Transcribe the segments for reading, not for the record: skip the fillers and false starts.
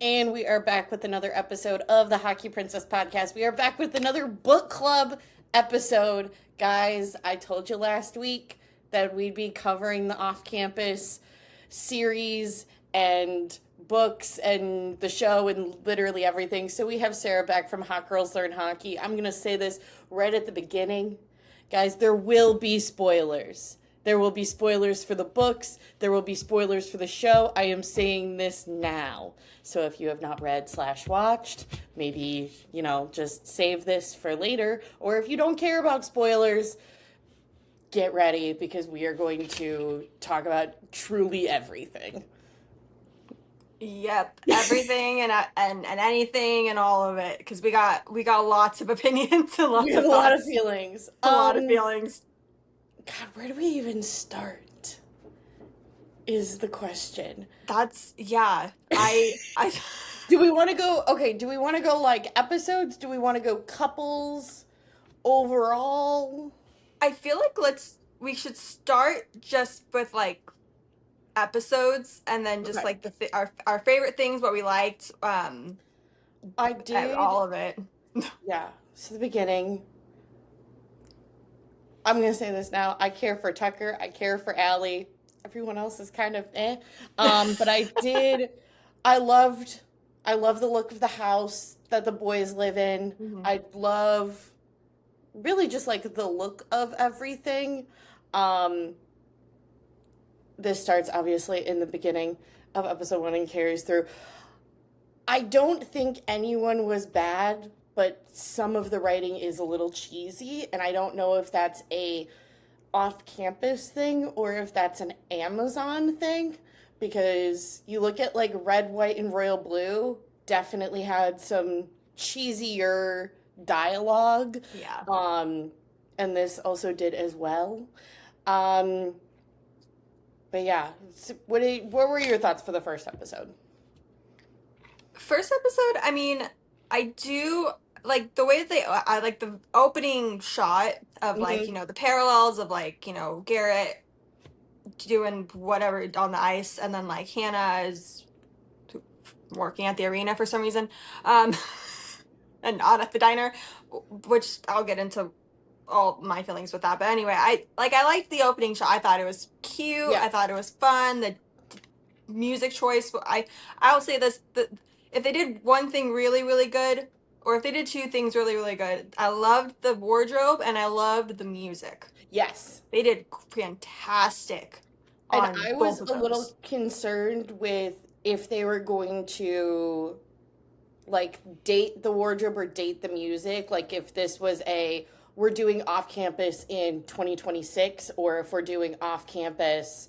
And we are back with another episode of the Hockey Princess podcast. We are back with another book club episode. Guys, I told you last week that we'd be covering the off campus series and books and the show and literally everything. So we have Sarah back from Hot Girls Learn Hockey. I'm going to say this right at the beginning. Guys, there will be spoilers. There will be spoilers for the books. There will be spoilers for the show. I am saying this now. So if you have not read/watched, maybe, just save this for later. Or if you don't care about spoilers, get ready because we are going to talk about truly everything. Yep, everything and anything and all of it, because we got lots of opinions and lots We have of a lot of thoughts, feelings. a lot of feelings. God, where do we even start? Is the question. That's I Do we want to go? Okay, do we want to go like episodes? Do we want to go couples overall? I feel like we should start just with like episodes and then just Okay. like our favorite things, what we liked, I did. all of it. Yeah. So the beginning. I'm gonna say this now. I care for Tucker. I care for Allie. Everyone else is kind of eh. But I did. I loved. I love the look of the house that the boys live in. Mhm. I love really just like the look of everything. Um, this starts obviously in the beginning of episode 1 and carries through. I don't think anyone was bad, but some of the writing is a little cheesy, and I don't know if that's a off-campus thing or if that's an Amazon thing, because you look at like Red, White, and Royal Blue, definitely had some cheesier dialogue. Yeah. And this also did as well. Um, but yeah, so what were your thoughts for the first episode? First episode, I mean, I do like the way that I like the opening shot of like, Mhm. the parallels of like, Garrett doing whatever on the ice, and then like Hannah is working at the arena for some reason, and not at the diner, which I'll get into all my feelings with that. But anyway, I liked the opening shot. I thought it was cute. Yeah. I thought it was fun. The music choice. I'll say this: if they did one thing really really good, or if they did two things really really good, I loved the wardrobe and I loved the music. Yes. They did fantastic And on I was both of a little those. concerned with if they were going to like date the wardrobe or date the music, like if this was a we're doing off campus in 2026 or if we're doing off campus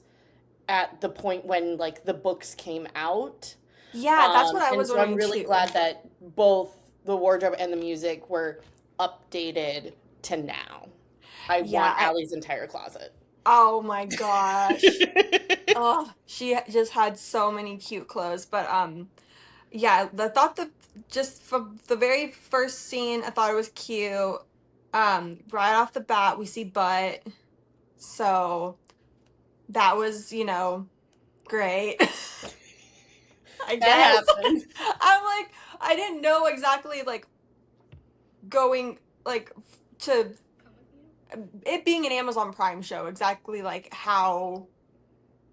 at the point when like the books came out. Yeah, that's what I And was so I'm wondering really too. glad that both the wardrobe and the music were updated to now. I Yeah, want Allie's entire closet. oh my gosh. Oh, she just had so many cute clothes. But yeah, the thought that just from the very first scene, I thought it was cute. Right off the bat, we see butt, so that was, great. I That guess. happened. I'm like, I didn't know exactly like going like to it being an Amazon Prime show, exactly like how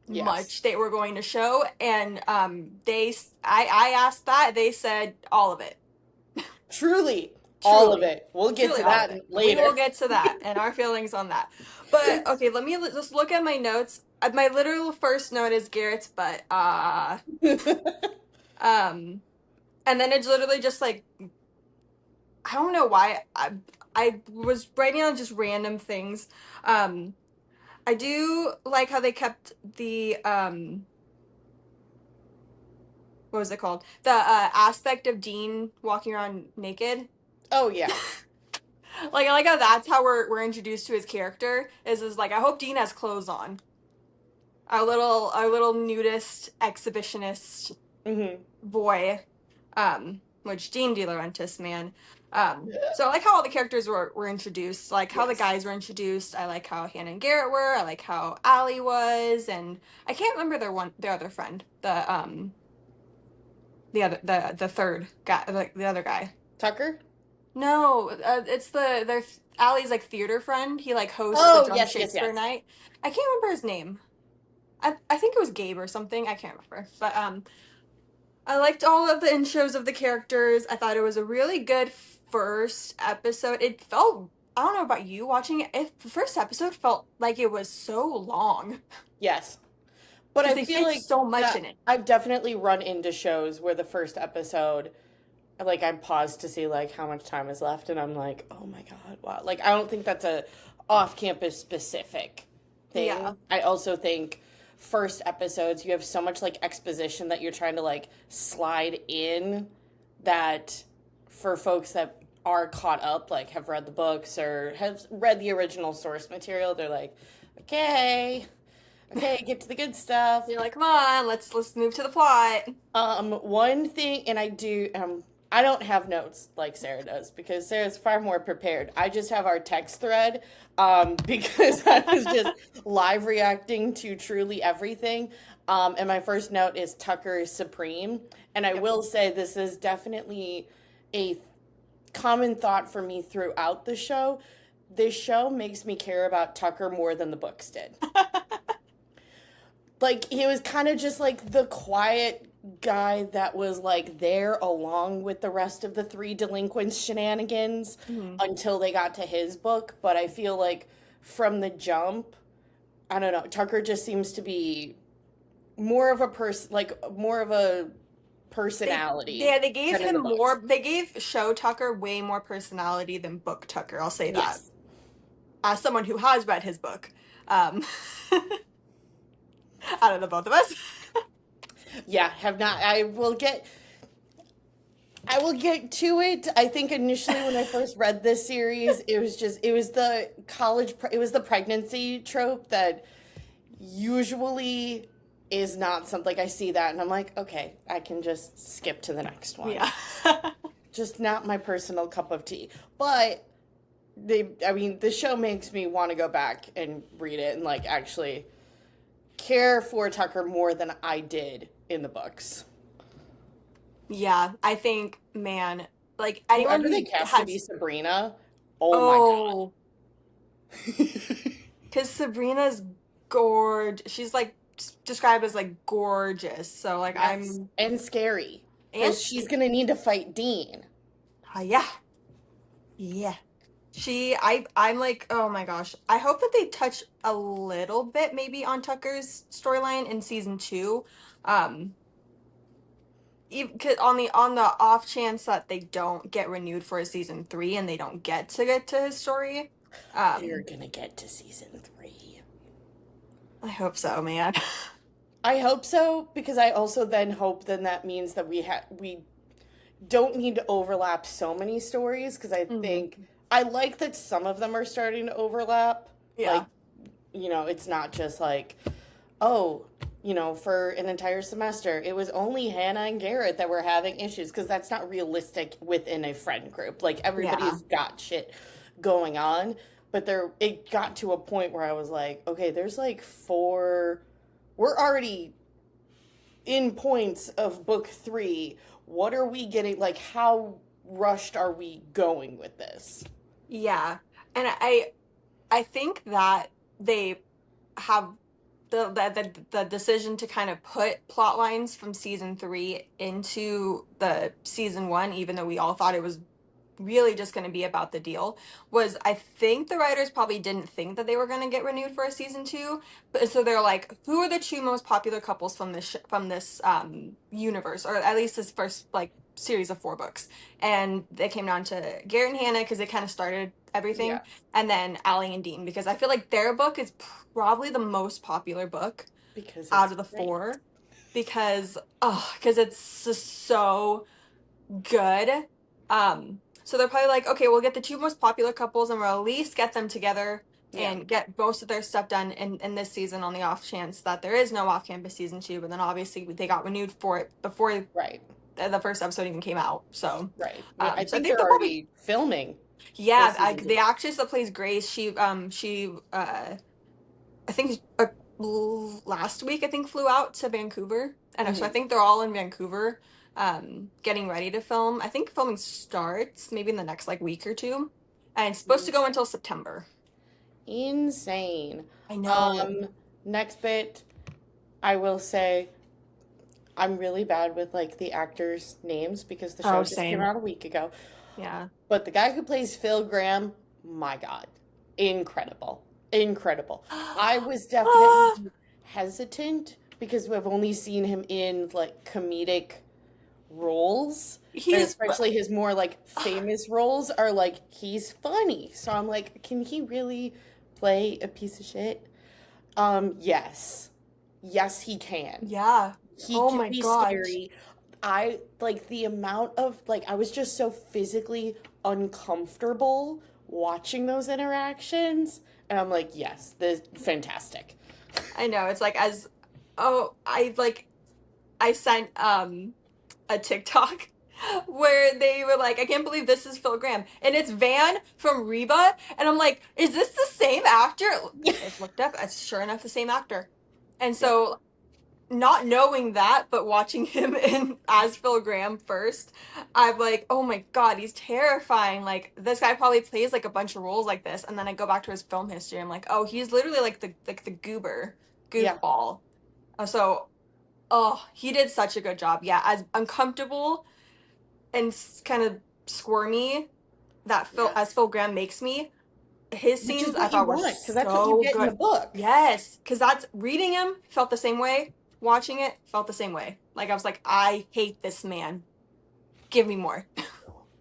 Yes. much they were going to show, and I asked that, they said all of it. Truly, all of Truly. it. We'll get Truly to all of that it. We later. will get to that and our feelings on that. But okay, let me just look at my notes. My literal first note is Garrett's butt. And then it's literally just like, I don't know why I was writing on just random things. I do like how they kept the what was it called? The aspect of Dean walking around naked. Oh yeah. Like I like how that's how we're introduced to his character. Is like, I hope Dean has clothes on. Our little nudist exhibitionist Hmm. boy, which Dean De Laurentiis, man. So I like how all the characters were introduced, like how the Yes. guys were introduced. I like how Hannah and Garrett were. I like how Allie was, and I can't remember their other friend, the the third guy, the other guy. Tucker? No, it's their Allie's like theater friend. He like hosts the Oh, Drunk yes, yes, Shakespeare yes. night. I can't remember his name. I think it was Gabe or something. I can't remember. But I liked all of the intros of the characters. I thought it was a really good first episode. It felt, I don't know about you watching it, the first episode felt like it was so long Yes. But because I they feel fit like so much that in it. I've definitely run into shows where the first episode, like I pause to see like how much time is left, and I'm like, oh my God, wow. Like I don't think that's a off-campus specific Yeah. thing. I also think first episodes you have so much like exposition that you're trying to like slide in that for folks that are caught up, like have read the books or have read the original source material, they're like, okay, okay, get to the good stuff. You're like, come on, let's move to the plot. One thing, and I don't have notes like Sarah does because Sarah's far more prepared. I just have our text thread, because I was just live reacting to truly everything. And my first note is Tucker is supreme, and I Yep. will say this is definitely a common thought for me throughout the show. This show makes me care about Tucker more than the books did. Like he was kind of just like the quiet guy that was like there along with the rest of the three delinquents shenanigans Mhm. until they got to his book. But I feel like from the jump, I don't know, Tucker just seems to be more of a person, like more of a personality They gave than in the him books. more, they gave Show Tucker way more personality than Book Tucker, I'll say that. Yes. As someone who has read his book, um, out of the both of us. Yeah, have not. I will get to it. I think initially when I first read this series, it was the it was the pregnancy trope that usually is not something like I see that and I'm like, okay, I can just skip to the next one. Yeah. Just not my personal cup of tea. But I mean, the show makes me want to go back and read it and like actually care for Tucker more than I did in the books. Yeah, I think, man, like anyone Whoever they who cast to be has, Sabrina, oh my oh, God. because Sabrina's gorge. She's like described as like gorgeous. So like Yes. I'm, And scary. and Because she's going to need to fight Dean. yeah, yeah. I'm like, oh my gosh. I hope that they touch a little bit maybe on Tucker's storyline in season two. Um, even on the off chance that they don't get renewed for a season three and they don't get to his story. They're Um, going to get to season 3. I hope so, man. I hope so because I also then hope then that means that we don't need to overlap so many stories because I Mhm. think I like that some of them are starting to overlap. Like, Yeah. it's not just like, oh, for an entire semester, it was only Hannah and Garrett that were having issues because that's not realistic within a friend group. Like Yeah. everybody's got shit going on, but it got to a point where I was like, okay, there's like 4 we're already in points of book 3. What are we getting like how rushed are we going with this? Yeah. And I think that they have the decision to kind of put plot lines from season three into the season one, even though we all thought it was really just going to be about the deal, was I think the writers probably didn't think that they were going to get renewed for a season two, but so they're like, who are the two most popular couples from this universe, or at least this first like series of 4 books, and they came down to Garrett and Hannah because they kind of started everything, Yes, and then Allie and Dean because I feel like their book is probably the most popular book because out it's of the great. 4 because it's just so good. So they're probably like, okay, we'll get the two most popular couples and we'll at least get them together Yeah, and get most of their stuff done in this season on the off chance that there is no off campus season two. But then obviously they got renewed for it before right. the first episode even came out. So, Right. Yeah, I so I think think they're they'll probably, already filming for yeah, season the 2. actress that plays Grace, I think last week I think flew out to Vancouver, and so I Hmm. think they're all in Vancouver. getting ready to film. I think filming starts maybe in the next like week or two, and it's supposed to go until September. Insane. I know. Um, Next bit, I will say I'm really bad with like the actors' names because the show Oh, just came same. out a week ago. Yeah. But the guy who plays Phil Graham, my God, incredible. Incredible. I was Ah, definitely hesitant because we've only seen him in like comedic roles, and he's especially his more like famous roles are like he's funny. So I'm like, can he really play a piece of shit? Yes. Yes, he can. yeah. He Oh can my be gosh. scary. I like the amount of like I was just so physically uncomfortable watching those interactions, and I'm like, yes, this fantastic. I know. It's like as oh, I sent a TikTok where they were like, I can't believe this is Phil Graham. And it's Van from Reba. And I'm like, is this the same actor? It looked up. It's sure enough the same actor. And Yep. so not knowing that, but watching him in as Phil Graham first, I'm like, oh my God, he's terrifying. Like this guy probably plays like a bunch of roles like this. And then I go back to his film history. I'm like, oh, he's literally like the goober, Yeah. goofball. So oh, he did such a good job. Yeah, as uncomfortable and kind of squirmy that Yeah. Phil Graham makes me, his Which is scenes I what you thought were want, because that's what you so get in the good. book. Yes, because that's reading him felt the same way. Watching it felt the same way. Like I was like, I hate this man. Give me more.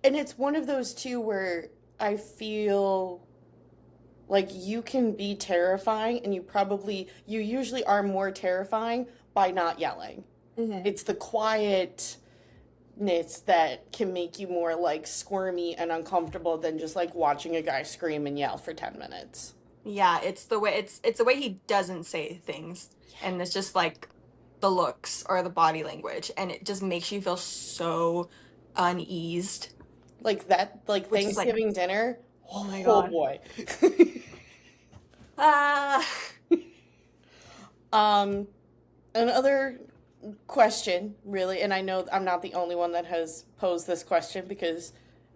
And it's one of those two where I feel like you can be terrifying, and you usually are more terrifying by not yelling. Hmm. It's the quietness that can make you more like squirmy and uncomfortable than just like watching a guy scream and yell for 10 minutes. Yeah, it's the way he doesn't say things, and it's just like the looks or the body language, and it just makes you feel so uneased, Like that, like which is like, Thanksgiving dinner. oh my Oh God. boy. Ah, um, Another question, really, and I know I'm not the only one that has posed this question because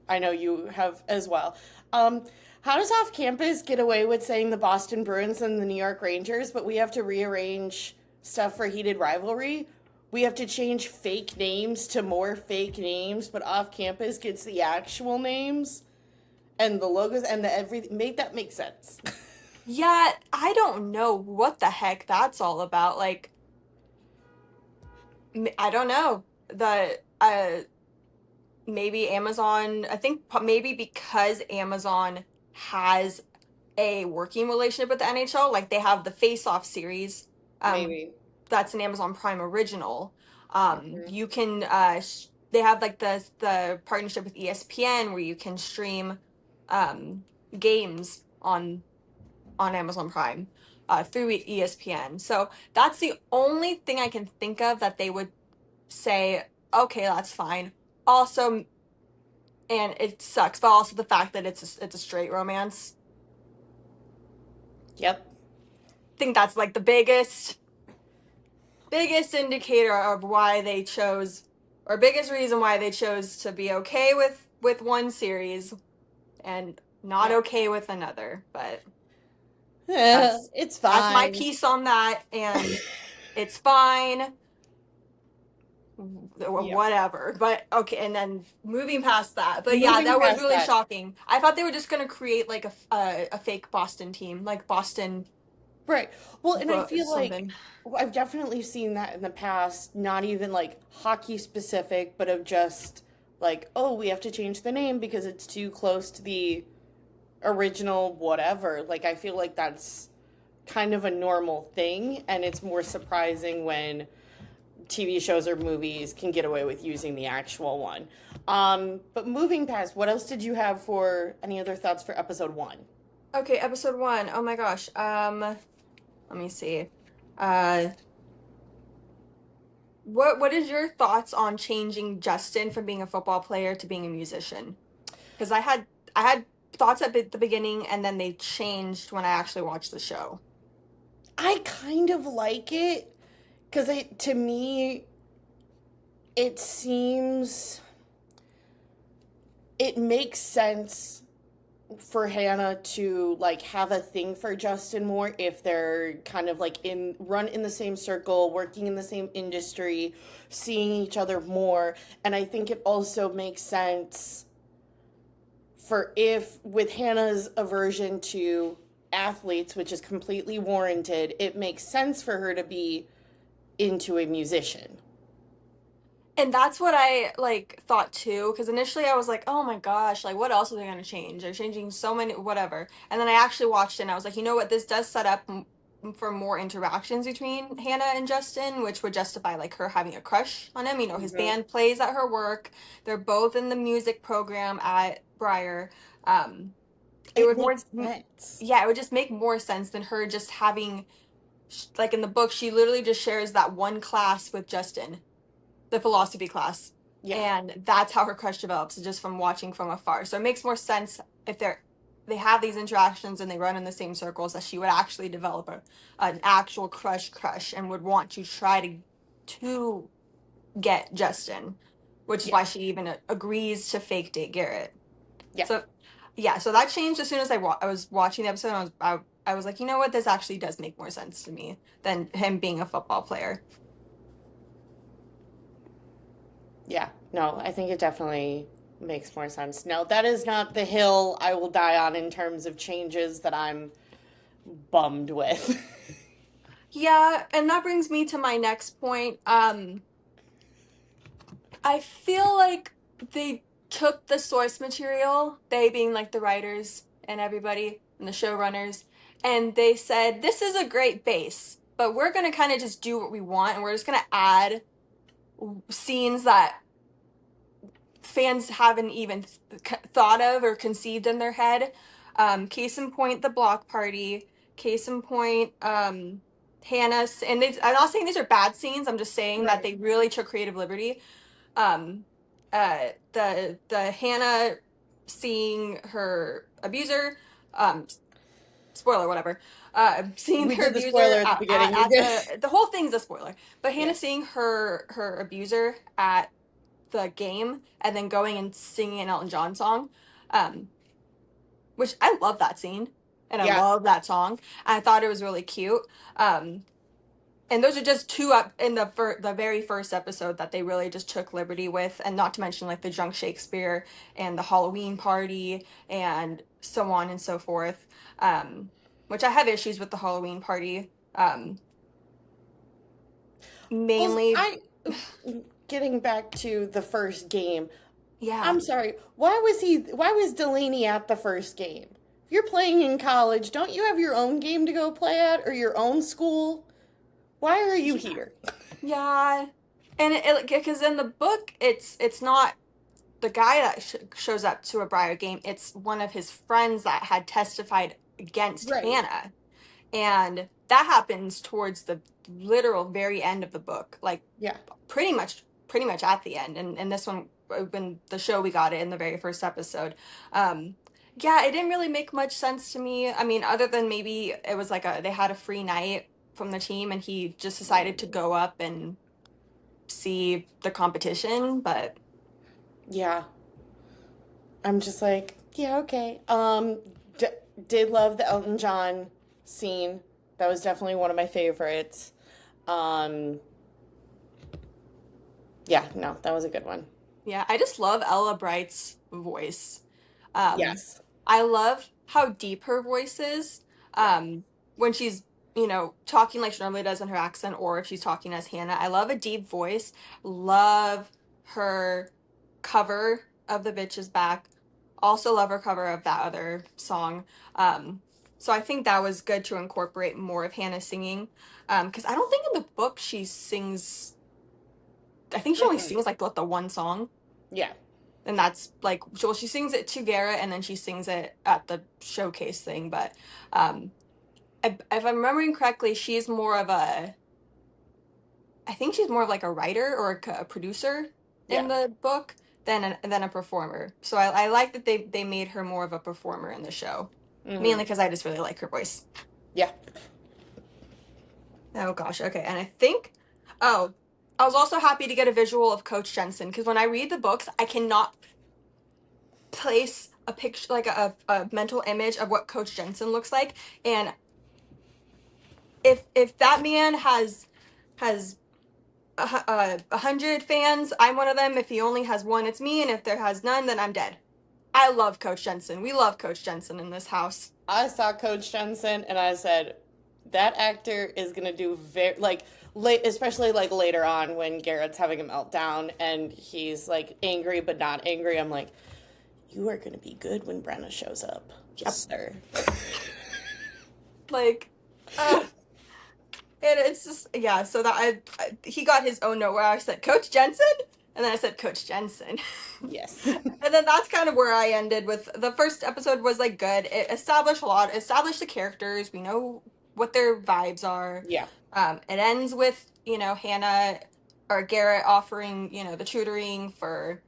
I know you have as well. Um, how does off campus get away with saying the Boston Bruins and the New York Rangers, but we have to rearrange stuff for heated rivalry? We have to change fake names to more fake names, but off campus gets the actual names and the logos and the everything. Make that make sense. yeah, I don't know what the heck that's all about. Like, I don't know. The maybe Amazon, I think maybe because Amazon has a working relationship with the NHL, like they have the Face Off series. Um, Maybe. that's an Amazon Prime original. Mhm. You can they have like the partnership with ESPN where you can stream um games on Amazon Prime through ESPN. So that's the only thing I can think of that they would say, okay, that's fine. Also, and it sucks, but also the fact that it's a straight romance. Yep. I think that's like the biggest indicator of why they chose, or biggest reason why they chose to be okay with one series and not Yep. okay with another. But that's It's that's my fine. piece on that, and it's fine. Yep. Whatever. But okay, and then moving past that. But yeah, Moving that was past really that. shocking. I thought they were just gonna create like a fake Boston team, like Boston Right. Well, and I feel like something. I've definitely seen that in the past, not even like hockey specific, but of just like, oh, we have to change the name because it's too close to the original whatever. Like, I feel like that's kind of a normal thing, and it's more surprising when TV shows or movies can get away with using the actual one. But moving past, what else did you have for any other thoughts for episode one? Okay, episode one. Oh my gosh. Let me see. Uh, what is your thoughts on changing Justin from being a football player to being a musician? Because I had thoughts at the beginning, and then they changed when I actually watched the show. I kind of like it because to me, it seems it makes sense for Hannah to like have a thing for Justin more if they're kind of like in the same circle, working in the same industry, seeing each other more. And I think it also makes sense for if with Hannah's aversion to athletes, which is completely warranted, it makes sense for her to be into a musician. And that's what I like thought too, because initially I was like, oh my gosh, like what else are they gonna change? They're changing so many, whatever. And then I actually watched it and I was like, you know what, this does set up for more interactions between Hannah and Justin, which would justify like her having a crush on him. You know, his Mm-hmm. band plays at her work. They're both in the music program at Briar. Um, it It would more, makes sense. yeah, it would just make more sense than her just having, like in the book, she literally just shares that one class with Justin, the philosophy class. Yeah. And that's how her crush develops, just from watching from afar. So it makes more sense if they have these interactions and they run in the same circles that she would actually develop an actual crush and would want to try to get Justin, which is Yeah. why she even agrees to fake date Garrett. Yeah. So yeah, so that changed as soon as I was watching the episode. And I was like, you know what, this actually does make more sense to me than him being a football player. Yeah. No, I think it definitely makes more sense. No, that is not the hill I will die on in terms of changes that I'm bummed with. Yeah, and that brings me to my next point. I feel like they took the source material, they being like the writers and everybody and the showrunners, and they said, this is a great base, but we're going to kind of just do what we want and we're just going to add scenes that fans haven't even thought of or conceived in their head. Case in point, the block party. Case in point, Hannah. And I'm not saying these are bad scenes. I'm just saying that Right. they really took creative liberty. Um, the Hannah seeing her abuser. Spoiler, whatever. Seeing We her did the abuser spoiler at the beginning. You're at good. the whole thing's a spoiler. But Yeah. Hannah seeing her abuser at the game and then going and singing an Elton John song, um, which I love that scene and I Yeah. love that song. I thought it was really cute. Um, and those are just two up in the very first episode that they really just took liberty with, and not to mention like the drunk Shakespeare and the Halloween party and so on and so forth. Which I have issues with the Halloween party. Well, Mainly, I getting back to the first game. yeah. I'm sorry. Why was Delaney at the first game? If you're playing in college, don't you have your own game to go play at or your own school? Why are you here? Yeah, and it because in the book it's not the guy that shows up to a Briar game. It's one of his friends that had testified against Right. Hannah, and that happens towards the literal very end of the book, like Yeah. pretty much at the end. And this one, when the show we got it in the very first episode. Um, yeah, it didn't really make much sense to me. I mean, other than maybe it was like they had a free night from the team and he just decided to go up and see the competition, but Yeah. I'm just like, yeah, okay. Did love the Elton John scene. That was definitely one of my favorites. Um, yeah, no, that was a good one. yeah, I just love Ella Bright's voice. Um, Yes. I love how deep her voice is. Yeah. When she's, talking like she normally does in her accent, or if she's talking as Hannah. I love a deep voice. Love her cover of The Bitch Is Back. Also love her cover of that other song. Um, so I think that was good to incorporate more of Hannah singing. Because I don't think in the book she sings. I think she only Mm-mm. sings like the one song. Yeah. And that's like, well, she sings it to Garrett and then she sings it at the showcase thing. But um, if I'm remembering correctly, I think she's more of like a writer or a producer in Yeah. the book than a performer. So I like that they made her more of a performer in the show, Hmm. mainly because I just really like her voice. Yeah. Oh gosh, okay. And I think, oh, I was also happy to get a visual of Coach Jensen, because when I read the books, I cannot place a picture, like a mental image of what Coach Jensen looks like. And if that man has 100 fans, I'm one of them. If he only has one, it's me. And if there has none, then I'm dead. I love Coach Jensen. We love Coach Jensen in this house. I saw Coach Jensen and I said, that actor is gonna do very like late, especially like later on when Garrett's having a meltdown and he's like angry but not angry. I'm like, you are gonna be good when Brenna shows up, yes, sir. Like, and it's just, yeah. So that he got his own note where I said Coach Jensen, and then I said Coach Jensen. Yes. And then that's kind of where I ended with the first episode. Was like good. It established a lot, established the characters. We know what their vibes are. Yeah. It ends with, Hannah or Garrett offering, the tutoring for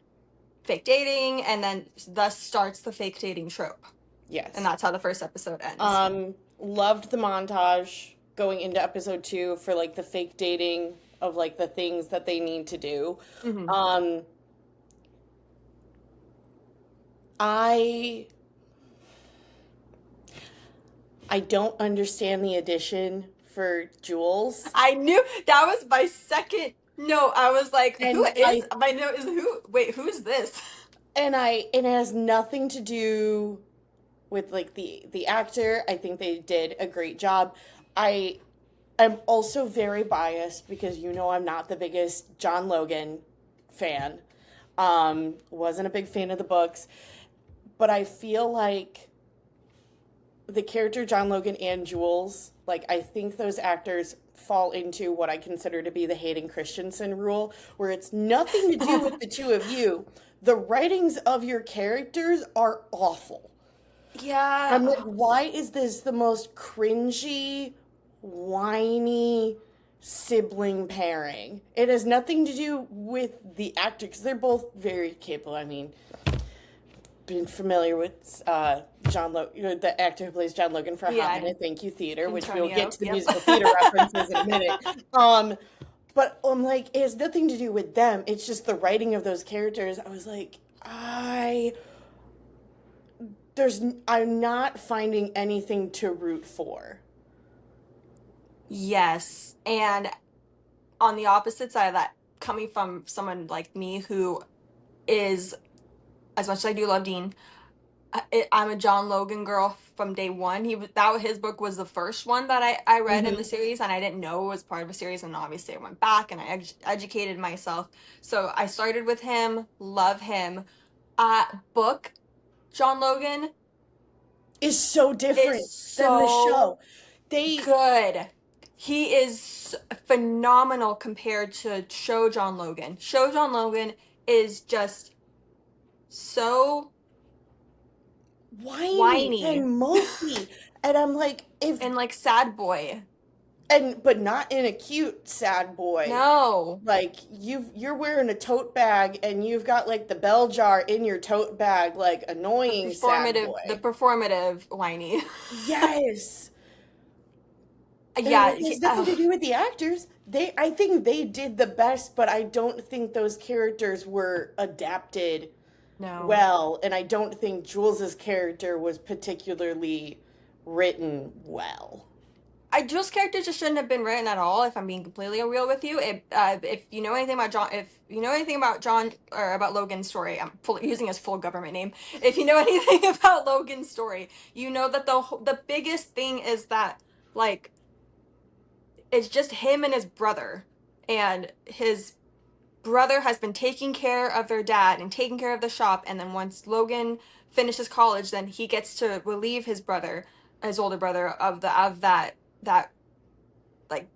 fake dating, and then thus starts the fake dating trope. Yes. And that's how the first episode ends. Loved the montage going into episode 2 for like the fake dating of like the things that they need to do. Mm-hmm. I don't understand the addition for Jules. I knew that was my second note. I was like, And my note is who? Wait, who's this? And it has nothing to do with like the actor. I think they did a great job. I'm also very biased because I'm not the biggest John Logan fan. Wasn't a big fan of the books, but I feel like the character John Logan and Jules, like I think those actors fall into what I consider to be the Hayden Christensen rule, where it's nothing to do with the two of you. The writings of your characters are awful. Yeah. I'm like, why is this the most cringy, whiny sibling pairing? It has nothing to do with the actors, because they're both very capable. I mean, been familiar with John Logan, the actor who plays John Logan for Hot Minute Thank You Theater, which we'll get to the musical theater references in a minute. But I'm like, it has nothing to do with them. It's just the writing of those characters. I was like, I'm not finding anything to root for. Yes. And on the opposite side of that, coming from someone like me who is, as much as I do love Dean, I'm a John Logan girl from day one. His book was the first one that I read in the series, and I didn't know it was part of a series, and obviously I went back and I educated myself. So I started with him, love him. Book John Logan is so different than the show. Good. He is phenomenal compared to show John Logan. Show John Logan is just so whiny and mopey. And I'm like, and like sad boy. But not in a cute sad boy. No. Like you're wearing a tote bag and you've got like the bell jar in your tote bag, like annoying sad boy. The performative whiny. Yes. Yeah. It has nothing to do with the actors. I think they did the best, but I don't think those characters were adapted well, and I don't think Jules's character was particularly written well. Jules' character just shouldn't have been written at all. If I'm being completely real with you, if you know anything about John, or about Logan's story, I'm using his full government name. If you know anything about Logan's story, you know that the biggest thing is that like it's just him and his brother, and his brother has been taking care of their dad and taking care of the shop, and then once Logan finishes college, then he gets to relieve his older brother of that like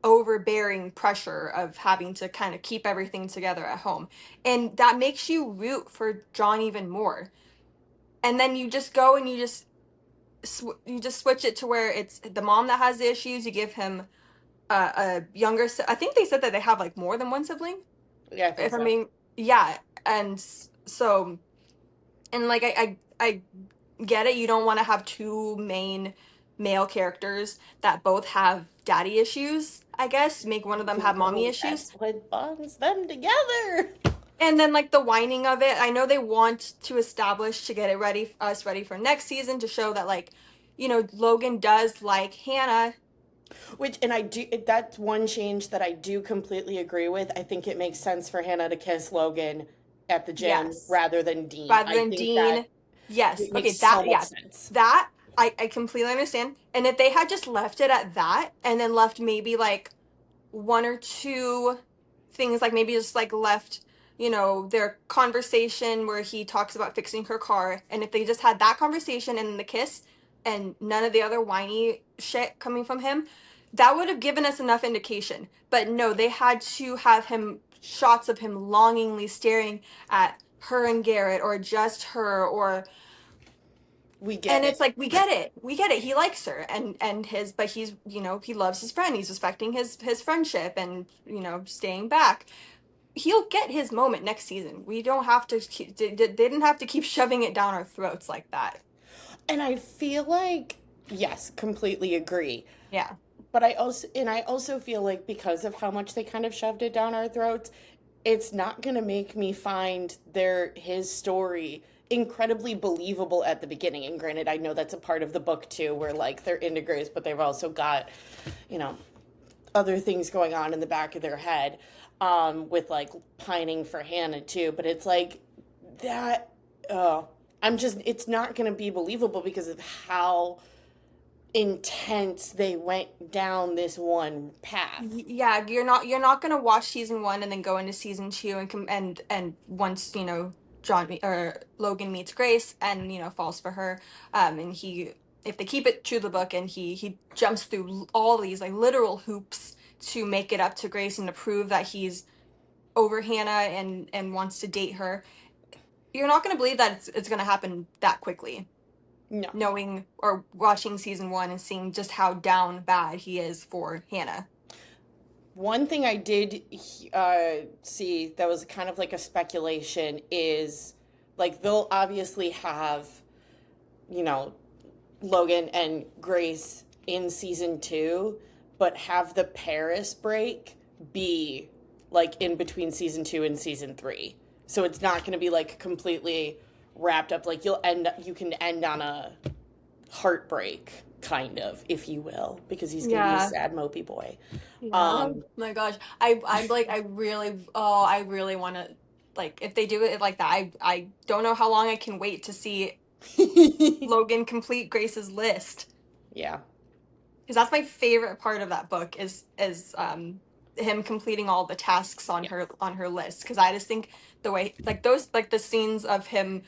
overbearing pressure of having to kind of keep everything together at home, and that makes you root for John even more. And then you just go and you just switch it to where it's the mom that has the issues. You give him a younger. I think they said that they have like more than one sibling. Yeah, if I'm being, yeah, and so, and like I get it. You don't want to have two main male characters that both have daddy issues. I guess, make one of them have mommy issues. That's what bonds them together. And then like the whining of it, I know they want to establish to get us ready for next season to show that like, Logan does like Hannah. Which, and I do, that's one change that I do completely agree with. I think it makes sense for Hannah to kiss Logan at the gym Yes. rather than Dean. Rather I than think Dean. that Yes. it Okay, makes so much sense. that I completely understand. And if they had just left it at that and then left maybe like one or two things, like maybe just like left, their conversation where he talks about fixing her car, and if they just had that conversation and the kiss and none of the other whiny shit coming from him, that would have given us enough indication. But no, they had to have him shots of him longingly staring at her and Garrett, or just her, or We get and it. it's like, we get it, he likes her, and his, but he's, he loves his friend, he's respecting his friendship, and staying back. He'll get his moment next season. We don't have to they didn't have to keep shoving it down our throats like that. And I feel like, yes, completely agree. Yeah. But I also feel like because of how much they kind of shoved it down our throats, it's not going to make me find his story incredibly believable at the beginning. And granted, I know that's a part of the book too, where like they're into Grace, but they've also got, other things going on in the back of their head, with like pining for Hannah too. But it's like that, it's not going to be believable because of how intense they went down this one path. Yeah, you're not gonna watch season 1 and then go into season 2 and once Logan meets Grace and falls for her, and if they keep it to the book and he jumps through all these like literal hoops to make it up to Grace and to prove that he's over Hannah and wants to date her, you're not gonna believe that it's gonna happen that quickly. No. Knowing or watching season 1 and seeing just how down bad he is for Hannah. One thing I did see that was kind of like a speculation is like they'll obviously have, Logan and Grace in season 2, but have the Paris break be like in between season 2 and season 3. So it's not going to be like completely wrapped up. Like you can end on a heartbreak, kind of, if you will, because he's gonna be a sad mopey boy. Yeah. Oh my gosh, I'm like, I really want to, like, if they do it like that, I don't know how long I can wait to see Logan complete Grace's list. Yeah, because that's my favorite part of that book is him completing all the tasks on her list, because I just think the way, like, those, like, the scenes of him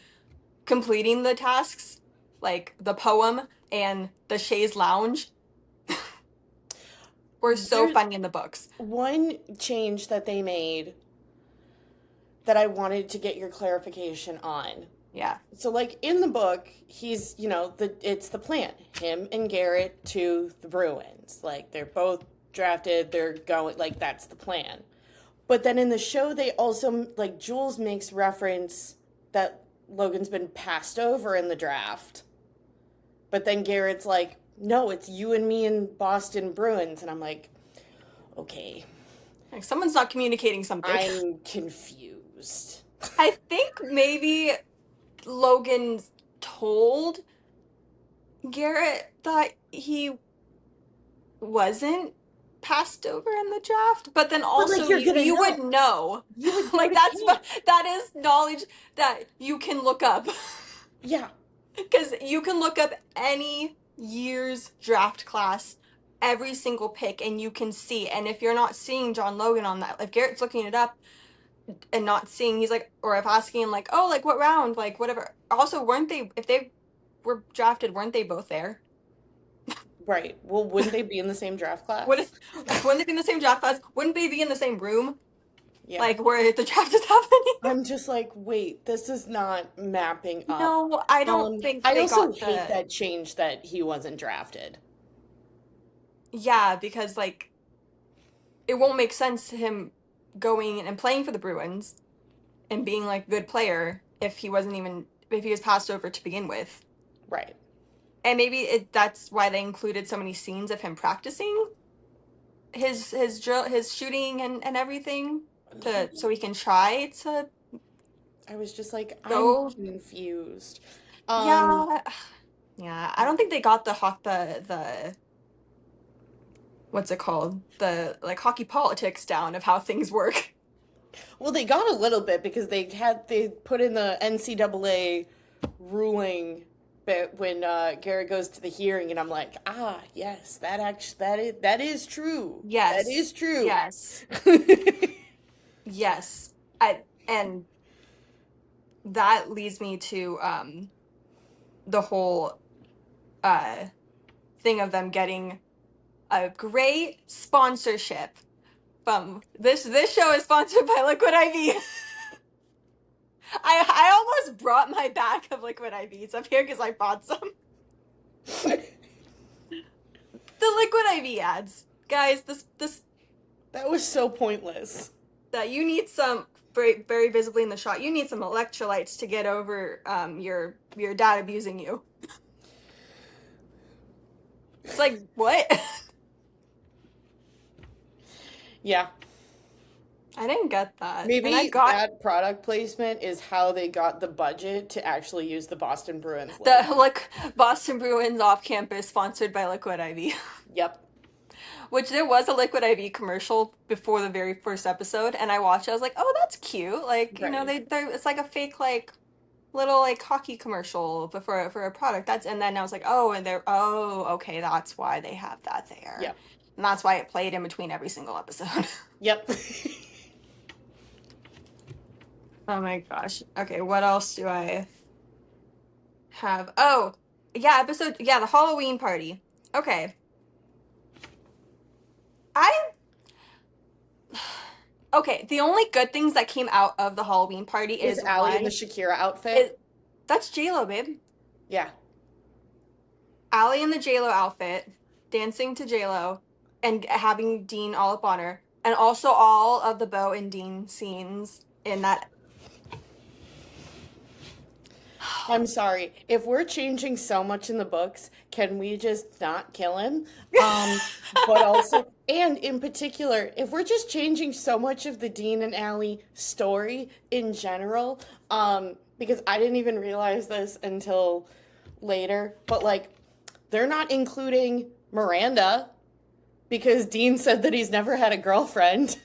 completing the tasks, like the poem and the chaise lounge, were so funny in the books. One change that they made that I wanted to get your clarification on. Yeah. So, like, in the book, he's, it's the plan. Him and Garrett to the Bruins. Like, they're both drafted, they're going, like, that's the plan. But then in the show, they also, like, Jules makes reference that Logan's been passed over in the draft. But then Garrett's like, no, it's you and me and Boston Bruins. And I'm like, okay. Like, someone's not communicating something. I'm confused. I think maybe Logan told Garrett that he wasn't passed over in the draft, but then also, like, you would know. Like, that is knowledge that you can look up. Yeah. Because you can look up any year's draft class, every single pick, and you can see. And if you're not seeing John Logan on that, if Garrett's looking it up and not seeing, he's like, or if asking him, like, oh, like, what round, like, whatever. Also, if they were drafted, weren't they both there? Right. Well, wouldn't they be in the same draft class? Wouldn't they be in the same draft class? Wouldn't they be in the same room? Yeah. Like, where the draft is happening? I'm just like, wait, this is not mapping up. No, I don't think I also hate that change that he wasn't drafted. Yeah, because, like, it won't make sense to him going and playing for the Bruins and being, like, a good player if he was passed over to begin with. Right. And maybe that's why they included so many scenes of him practicing. his shooting and everything so he can try to I was just like, I'm go. confused. Um, Yeah, yeah. I don't think they got the what's it called? The like hockey politics down of how things work. well, they got a little bit because they put in the NCAA ruling bit when Garrett goes to the hearing, and I'm like, ah, yes, that is true. That is Yes. true. Yes. Yes. And that leads me to the whole uh thing of them getting a great sponsorship from this show is sponsored by Liquid IV. I almost brought my bag of Liquid IVs up here because I bought some. The Liquid IV ads, guys. This That was so pointless. that you need some very very visibly in the shot. You need some electrolytes to get over your dad abusing you. It's like what? Yeah. I didn't get that, and I Maybe got that product placement is how they got the budget to actually use the Boston Bruins the logo. like Boston Bruins off campus sponsored by Liquid IV. Yep. Which there was a Liquid IV commercial before the very first episode, and I watched it. I was like, "Oh, that's cute!" Like, you know, Right. it's like a fake like little like hockey commercial, but for a product. That's and then I was like, "Oh, and they're oh, okay, that's why they have that there, Yep. and that's why it played in between every single episode." Yep. Oh my gosh. Okay, what else do I have? Oh, yeah, the Halloween party. Okay, I okay. The only good things that came out of the Halloween party Is is Allie in the one. Shakira outfit? It That's J-Lo, babe. Yeah. Allie in the J-Lo outfit, dancing to J-Lo, and having Dean all up on her. And also all of the Bo and Dean scenes in that. I'm sorry. If we're changing so much in the books, can we just not kill him? But also, and in particular, if we're just changing so much of the Dean and Allie story in general, because I didn't even realize this until later, but like, they're not including Miranda because Dean said that he's never had a girlfriend.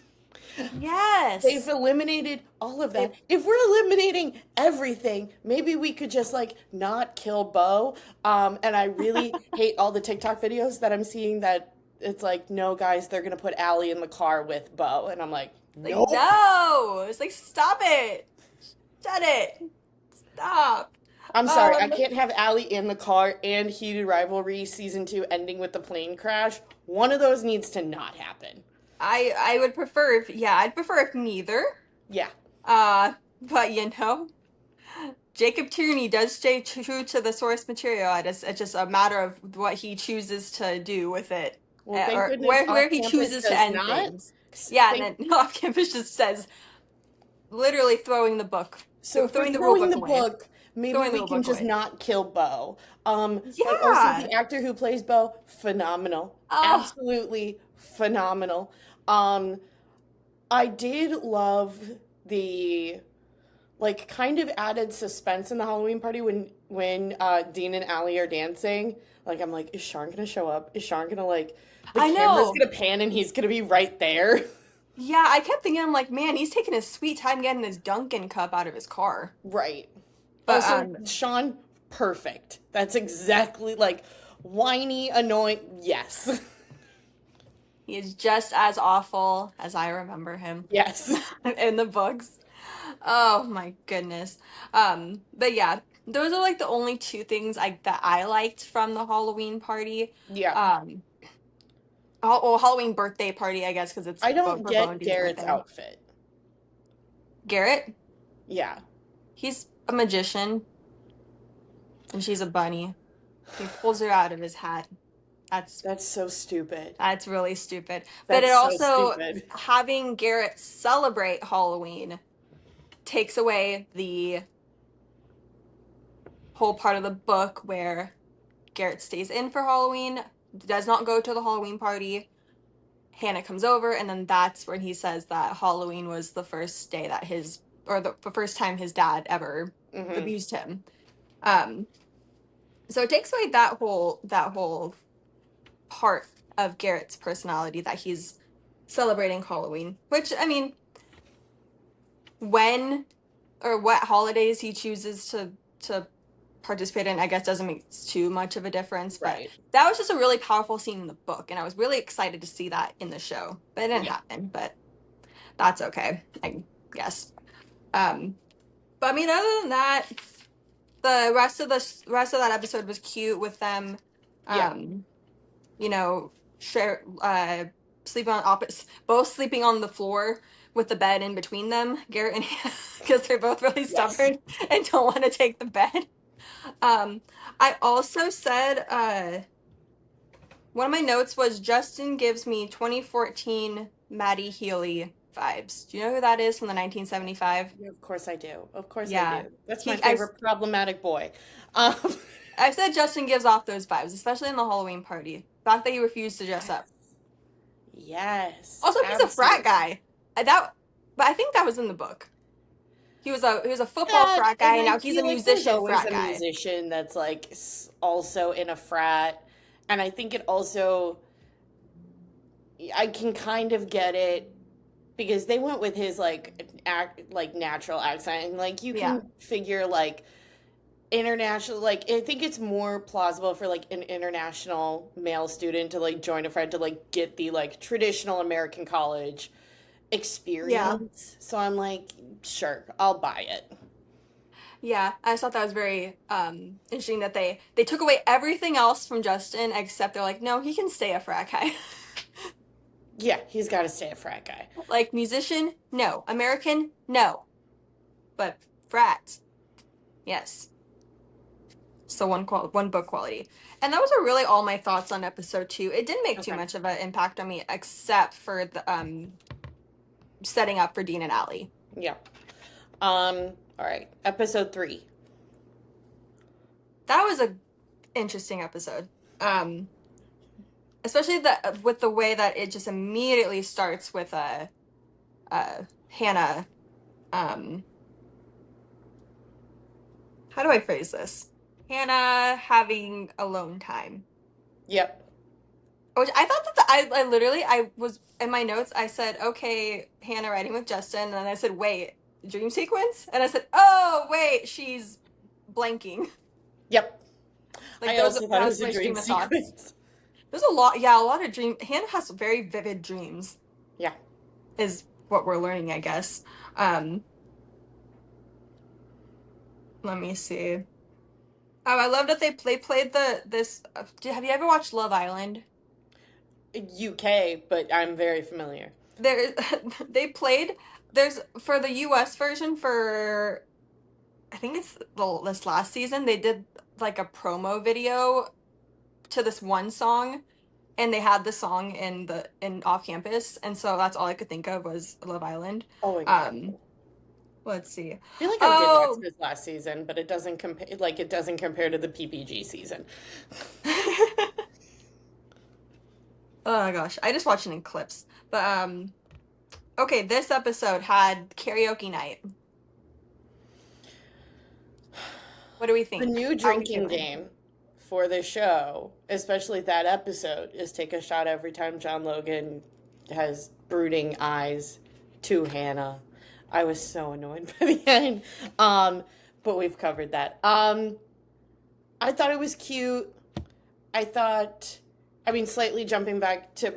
They've Yes. eliminated all of They that. If we're eliminating everything, maybe we could just like not kill Bo. And I really hate all the TikTok videos that I'm seeing that it's like, no, guys, they're gonna put Allie in the car with Bo, and I'm like, like nope. no. It's like stop it. Shut it. Stop. I'm sorry, I Um can't have Allie in the car and Heated Rivalry season 2 ending with the plane crash. One of those needs to not happen. I would prefer if yeah, I'd prefer if neither. Yeah, But you know, Jacob Tierney does stay true to the source material. It's just a matter of what he chooses to do with it, well, thank or goodness where off he campus chooses to does end not. things. Yeah, and Thank then off campus just says literally So for throwing the rule throwing book the away, book, maybe throwing the we rule can book just away. not kill Bo. But also Yeah. the actor who plays Bo, phenomenal. Oh, Absolutely phenomenal. Um, I did love the like kind of added suspense in the Halloween party when Dean and Allie are dancing. Like I'm like, is Sean gonna show up? Is Sean gonna like the I camera's know. gonna pan and he's gonna be right there? Yeah, I kept thinking, I'm like, man, he's taking his sweet time getting his Dunkin' cup out of his car. Right. But Also, Sean, perfect. That's exactly like whiny, annoying. Yes. he is just as awful as I remember him Yes. in the books. Oh my goodness. But yeah, those are like the only two things that I liked from the Halloween party. Yeah. Um, Halloween birthday party, I guess, because it's I don't For Bo get and Dean's Garrett's birthday. outfit. Garrett, Yeah. he's a magician, and she's a bunny. He pulls her out of his hat. That's That's so stupid. that's really stupid. But it That's so also stupid. having Garrett celebrate Halloween takes away the whole part of the book where Garrett stays in for Halloween, does not go to the Halloween party, Hannah comes over, and then that's when he says that Halloween was the first day that the first time his dad ever abused him. So it takes away that whole part of Garrett's personality that he's celebrating Halloween, which, I mean, when or what holidays he chooses to participate in, I guess, doesn't make too much of a difference. But that was just a really powerful scene in the book, and I was really excited to see that in the show. But it didn't happen, but that's okay, I guess. But I mean, other than that, the rest of that episode was cute with them, you know, both sleeping on the floor with the bed in between them, Garrett and Hannah, because they're both really stubborn and don't want to take the bed. I also said, one of my notes was Justin gives me 2014 Maddie Healy vibes. Do you know who that is from the 1975? Yeah, of course I do. Of course I do. That's my favorite problematic boy. I said Justin gives off those vibes, especially in the Halloween party. The fact that he refused to dress up. Yes. Also, he's a frat guy. But I think that was in the book. He was a football frat guy, and now he's a musician frat guy. He's a musician that's like also in a frat, and I think it also, I can kind of get it because they went with his like natural accent, and like you can figure like international, like I think it's more plausible for like an international male student to like join a frat to like get the like traditional American college experience. So I'm like, sure, I'll buy it. Yeah, I just thought that was very interesting that they took away everything else from Justin, except they're like, no, he can stay a frat guy. Yeah, he's got to stay a frat guy. Like musician, no. American, no. But frat, yes. So one book quality. And that was really all my thoughts on episode 2. It didn't make too much of an impact on me, except for the setting up for Dean and Allie. Yeah. All right. Episode 3. That was a interesting episode. Especially with the way that it just immediately starts with Hannah. How do I phrase this? Hannah having alone time. Yep. Which I thought that I was in my notes. I said, okay, Hannah writing with Justin, and then I said, wait, dream sequence, and I said, oh wait, she's blanking. Yep. Like I also thought it was a dream sequence. There's a lot of dream. Hannah has very vivid dreams. Yeah, is what we're learning, I guess. Let me see. Oh, I love that they played this. Have you ever watched Love Island? UK, but I'm very familiar. They played. There's for the US version for, I think it's this last season. They did like a promo video to this one song, and they had the song in Off Campus, and so that's all I could think of was Love Island. Oh my God. Let's see. I feel like I did watch this last season, but it doesn't compare. Like it doesn't compare to the PPG season. Oh my gosh, I just watched it in clips. But okay, this episode had karaoke night. What do we think? The new drinking game for the show, especially that episode, is take a shot every time John Logan has brooding eyes to Hannah. I was so annoyed by the end. But we've covered that. I thought it was cute. Slightly jumping back to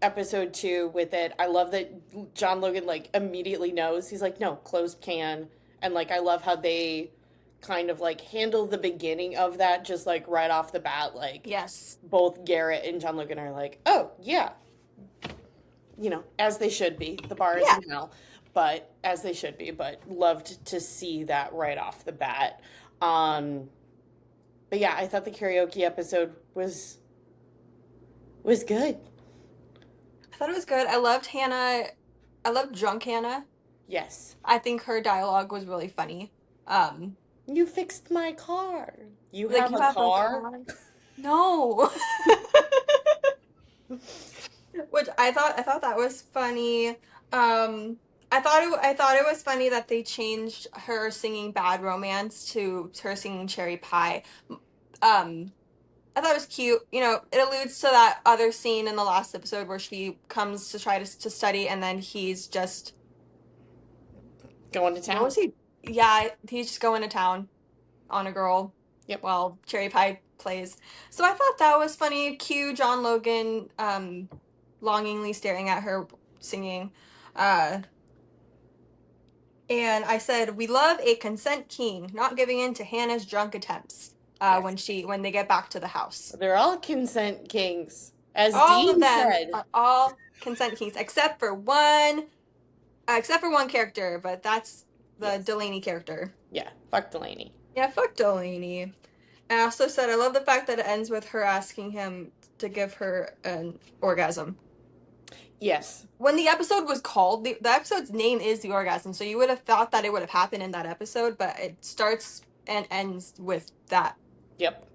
episode 2 with it. I love that John Logan, like, immediately knows. He's like, no, closed can. And, like, I love how they kind of, like, handle the beginning of that just, like, right off the bat. Like, yes, both Garrett and John Logan are like, oh, yeah. You know, as they should be. The bar is in hell. But, as they should be. But loved to see that right off the bat. But, yeah, I thought the karaoke episode was good. I thought it was good. I loved Hannah. I loved drunk Hannah. Yes. I think her dialogue was really funny. You fixed my car. You have a car? No. Which I thought that was funny. I thought it was funny that they changed her singing Bad Romance to her singing Cherry Pie. Um, I thought it was cute. You know, it alludes to that other scene in the last episode where she comes to try to study, and then he's just Going to what town. was he? Yeah, he's just going to town on a girl Yep. while Cherry Pie plays. So I thought that was funny. Cue John Logan longingly staring at her singing. Uh, and I said, we love a consent king, not giving in to Hannah's drunk attempts Yes. when they get back to the house. They're all consent kings, as All of Dean them said. are all consent kings except for one character, but that's the Yes. Delaney character. Yeah. Fuck Delaney. Yeah, fuck Delaney. I also said I love the fact that it ends with her asking him to give her an orgasm. Yes. When the episode was called, the episode's name is The Orgasm, so you would have thought that it would have happened in that episode, but it starts and ends with that Yep.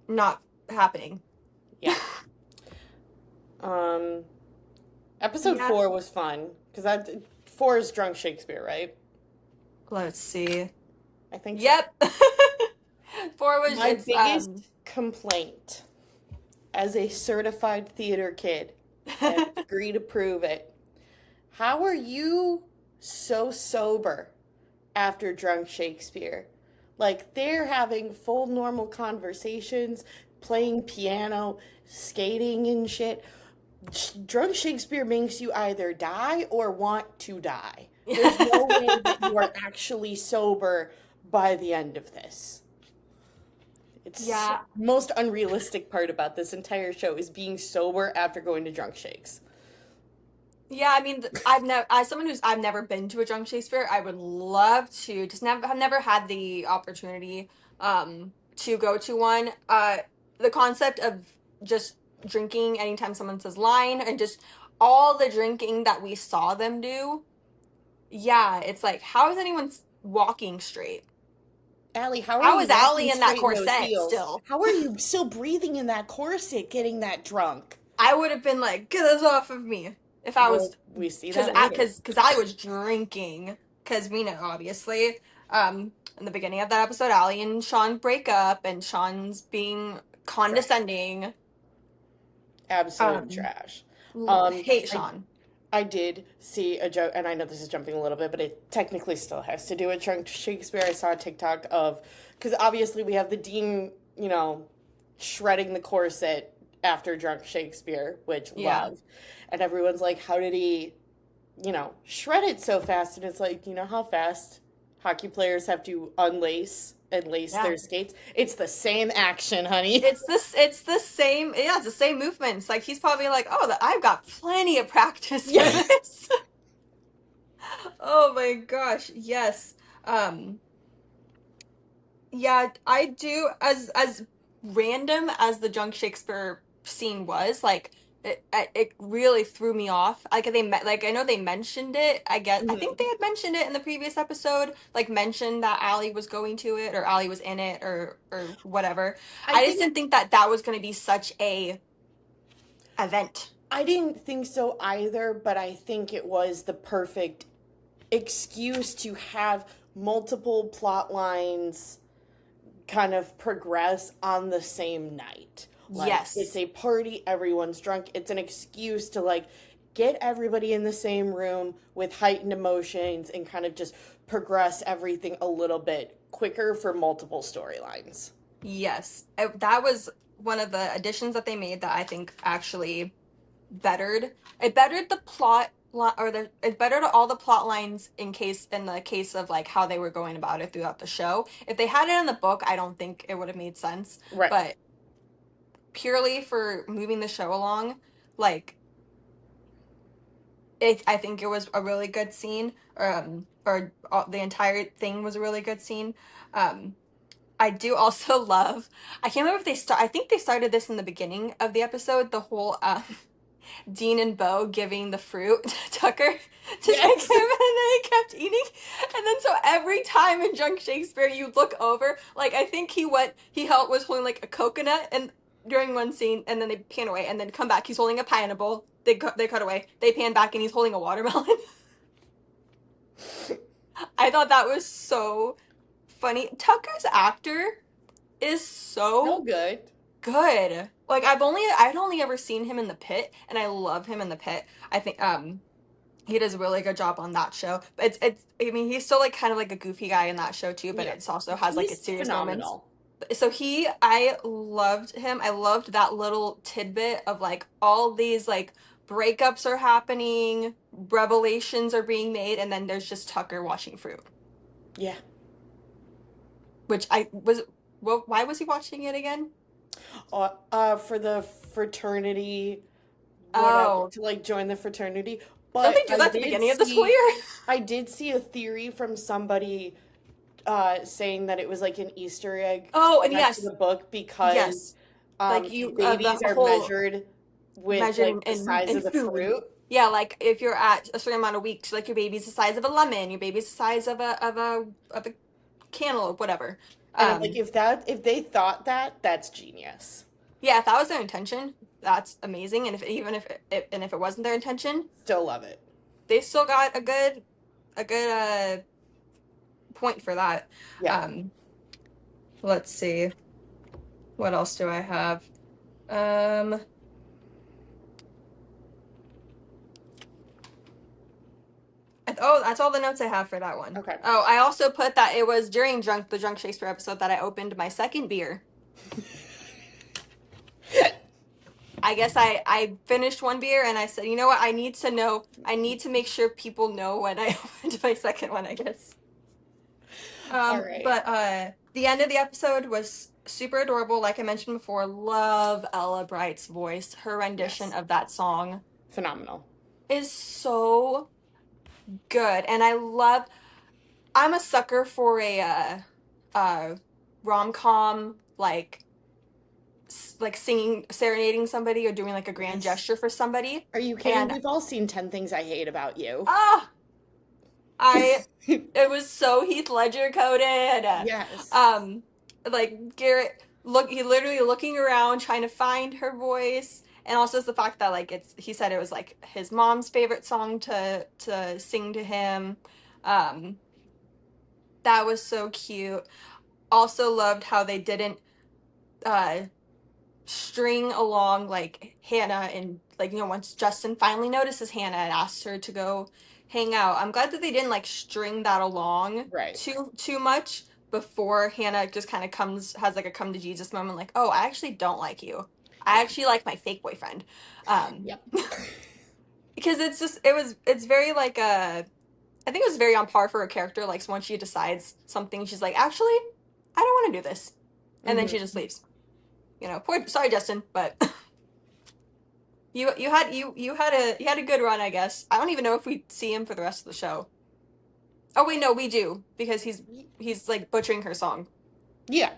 not happening. Yeah. Um, episode Yeah. 4 was fun because 4 is drunk Shakespeare, right? Let's see. I think so. Yep. 4 was My it's biggest complaint as a certified theater kid, and agree to prove it. How are you so sober after drunk Shakespeare? Like they're having full normal conversations, playing piano, skating and shit. Drunk Shakespeare makes you either die or want to die. There's no way that you are actually sober by the end of this. It's Yeah. the most unrealistic part about this entire show is being sober after going to drunk shakes. Yeah, I mean, I've never, as someone I've never been to a drunk Shakespeare, I would love to. Just never, have never had the opportunity, to go to one. The concept of just drinking anytime someone says line and just all the drinking that we saw them do. Yeah, it's like, how is anyone walking straight? Allie, how are How you is Allie walking in that straight in those corset heels? still? How are you still breathing in that corset getting that drunk? I would have been like, get this off of me if I was Well, we see because that later. because I was drinking because we know obviously in the beginning of that episode Allie and Sean break up and Sean's being condescending. Absolute um trash. Um, Hate I Sean. I did see a joke, and I know this is jumping a little bit, but it technically still has to do with drunk Shakespeare. I saw a TikTok of, because obviously we have the Dean, shredding the corset after drunk Shakespeare, which Yeah. love. And everyone's like, how did he, shred it so fast? And it's like, you know how fast hockey players have to unlace and lace Yeah, their skates? It's the same action, honey. it's the same, yeah, it's the same movements. Like he's probably like, oh, I've got plenty of practice for Yeah. this. Oh my gosh, yes. um Yeah, I do. As random as the drunk Shakespeare scene was, like it really threw me off. Like I know they mentioned it. I think Mhm. they had mentioned it in the previous episode. Like mentioned that Allie was going to it or Allie was in it or whatever. I I just didn't didn't think that that was going to be such a event. I didn't think so either, but I think it was the perfect excuse to have multiple plot lines kind of progress on the same night. Like it's Yes. a party, everyone's drunk. It's an excuse to like get everybody in the same room with heightened emotions and kind of just progress everything a little bit quicker for multiple storylines. Yes. That was one of the additions that they made that I think actually bettered the it bettered all the plot lines in the case of like how they were going about it throughout the show. If they had it in the book, I don't think it would have made sense. Right. But purely for moving the show along, like I think it was a really good scene. Or the entire thing was a really good scene. I do also love. I can't remember if I think they started this in the beginning of the episode. The whole Dean and Bo giving the fruit to Tucker to drink Yes. him, and then he kept eating. And then so every time in Drunk Shakespeare, you look over, like I think was holding like a coconut, and during one scene, and then they pan away, and then come back. He's holding a pineapple. They cut away. They pan back, and he's holding a watermelon. I thought that was so funny. Tucker's actor is So so good. good. Like I'd only ever seen him in The Pit, and I love him in The Pit. I think he does a really good job on that show. But it's I mean he's still like kind of like a goofy guy in that show too, but Yeah. it's also has like its He's serious moments. phenomenal. So I loved him. I loved that little tidbit of like all these like breakups are happening, revelations are being made, and then there's just Tucker watching fruit. Yeah. Which I was well, why was he watching it again? For the fraternity, whatever, Oh, to like join the fraternity. don't But they do that at the beginning of the school year? I did see a theory from somebody saying that it was like an Easter egg Oh, and back to yes, the book because yes. Like you, babies the are whole measured with measured like the size in of the food. fruit. Yeah, like if you're at a certain amount of weeks, like your baby's the size of a lemon, your baby's the size of a cantaloupe, whatever. And I'm like, Um, if they thought that, that's genius. yeah, if that was their intention, that's amazing. And if it wasn't their intention, Still love it. they still got a good point for that. Yeah. Let's see. What else do I have? Um, oh, that's all the notes I have for that one. Okay. Oh, I also put that it was during the Drunk Shakespeare episode that I opened my second beer. I guess I finished one beer and I said, you know what, I need to make sure people know when I opened my second one, I guess. All right. But the end of the episode was super adorable. Like I mentioned before, love Ella Bright's voice. Her rendition Yes. of that song Phenomenal. is so good. And I'm a sucker for a rom-com like singing, serenading somebody or doing like a grand Yes. gesture for somebody. Are you kidding? And We've all seen 10 Things I Hate About You. ah, it was so Heath Ledger coded. Yes. Like Garrett he literally looking around trying to find her voice, and also the fact that like he said it was like his mom's favorite song to sing to him. Um, that was so cute. Also loved how they didn't uh string along like Hannah, and like once Justin finally notices Hannah and asks her to go hang out. I'm glad that they didn't like string that along Right. too much before Hannah just kind of has like a come to Jesus moment, like, oh, I actually don't like you. I actually like my fake boyfriend. Yep. Because it's very like I think it was very on par for a character. Like once she decides something, she's like, actually, I don't want to do this, and then she just leaves. Sorry, Justin, but you had a good run, I guess. I don't even know if we see him for the rest of the show. Oh wait, no, we do, because he's like butchering her song. Yeah.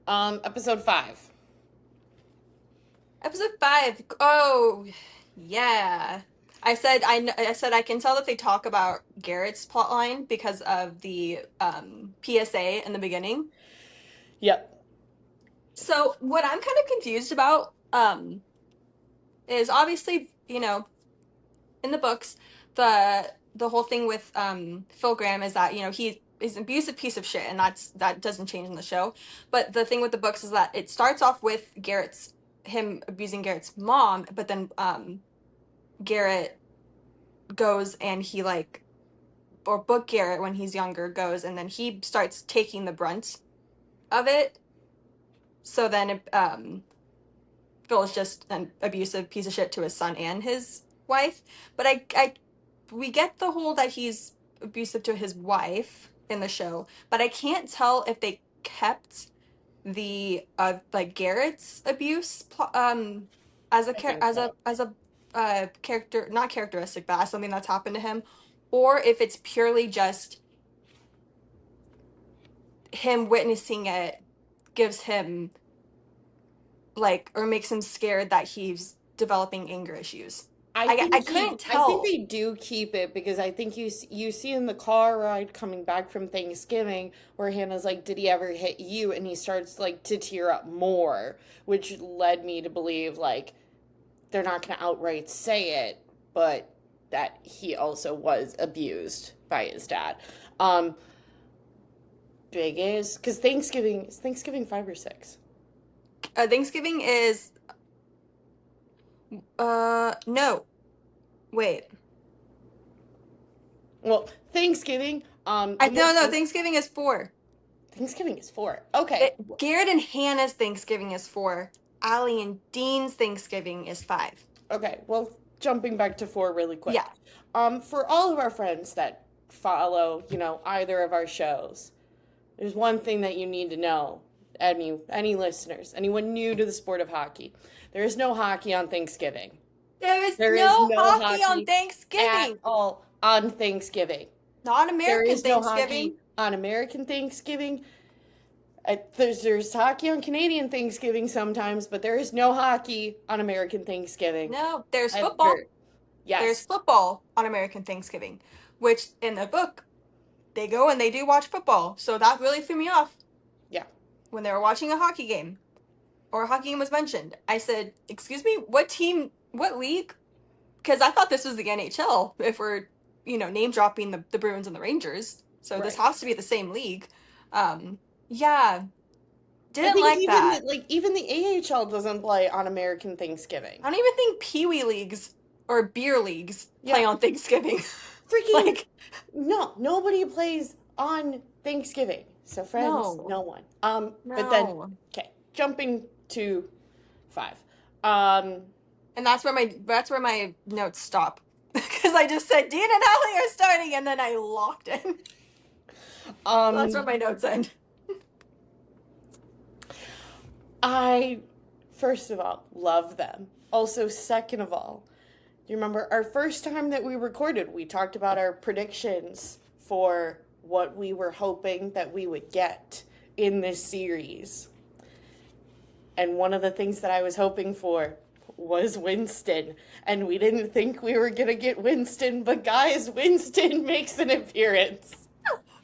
Episode 5. Episode 5. Oh, yeah. I said I can tell that they talk about Garrett's plotline because of the PSA in the beginning. Yep. So what I'm kind of confused about is obviously, in the books, the whole thing with Phil Graham is that, he's an abusive piece of shit, and that doesn't change in the show. But the thing with the books is that it starts off with him abusing Garrett's mom, but then Garrett goes and he or Book Garrett when he's younger goes, and then he starts taking the brunt of it. So then Phil's just an abusive piece of shit to his son and his wife. But we get the whole that he's abusive to his wife in the show, but I can't tell if they kept the like Garrett's abuse as a character, not characteristic, but as something that's happened to him, or if it's purely just him witnessing it gives him or makes him scared that he's developing anger issues. I couldn't I think tell. they do keep it because I think you see in the car ride coming back from Thanksgiving where Hannah's like, "Did he ever hit you?" and he starts like to tear up more, which led me to believe like they're not going to outright say it, but that he also was abused by his dad. Um, Big is because Thanksgiving 5 or 6. Thanksgiving is no. Wait. Well, Thanksgiving, I the most no, Thanksgiving is 4. Thanksgiving is 4. Okay, Garrett and Hannah's Thanksgiving is 4. Allie and Dean's Thanksgiving is 5. okay. Well, jumping back to 4 really Yeah. quick. For all of our friends that follow, either of our shows, there's one thing that you need to know. Any listeners, anyone new to the sport of hockey, there is no hockey on Thanksgiving. There is There is no no hockey on hockey at Thanksgiving. all on Thanksgiving. Not There American is no Thanksgiving. hockey on American Thanksgiving. There's hockey on Canadian Thanksgiving sometimes, but there is no hockey on American Thanksgiving. No, there's football. Ever. There's Yes. football on American Thanksgiving, which in the book, they go and they do watch football. So that really threw me off. Yeah. When they were watching a hockey game or a hockey game was mentioned, I said, "Excuse me, what team, what league?" Because I thought this was the NHL if we're, name dropping the Bruins and the Rangers. So this Right. has to be the same league. Yeah, I didn't think like that. even the AHL doesn't play on American Thanksgiving. I don't even think Pee Wee leagues or beer leagues play Yeah. on Thanksgiving. Freaking Like, no, nobody plays on Thanksgiving. So friends, no, no one. But then no. okay, jumping to 5. Um, And that's where my notes stop. Because I just said Dean and Allie are starting, and then I locked in. So that's where my notes end. I, first of all, love them. Also, second of all, you remember our first time that we recorded, we talked about our predictions for what we were hoping that we would get in this series. And one of the things that I was hoping for was Winston. And we didn't think we were going to get Winston, but guys, Winston makes an appearance.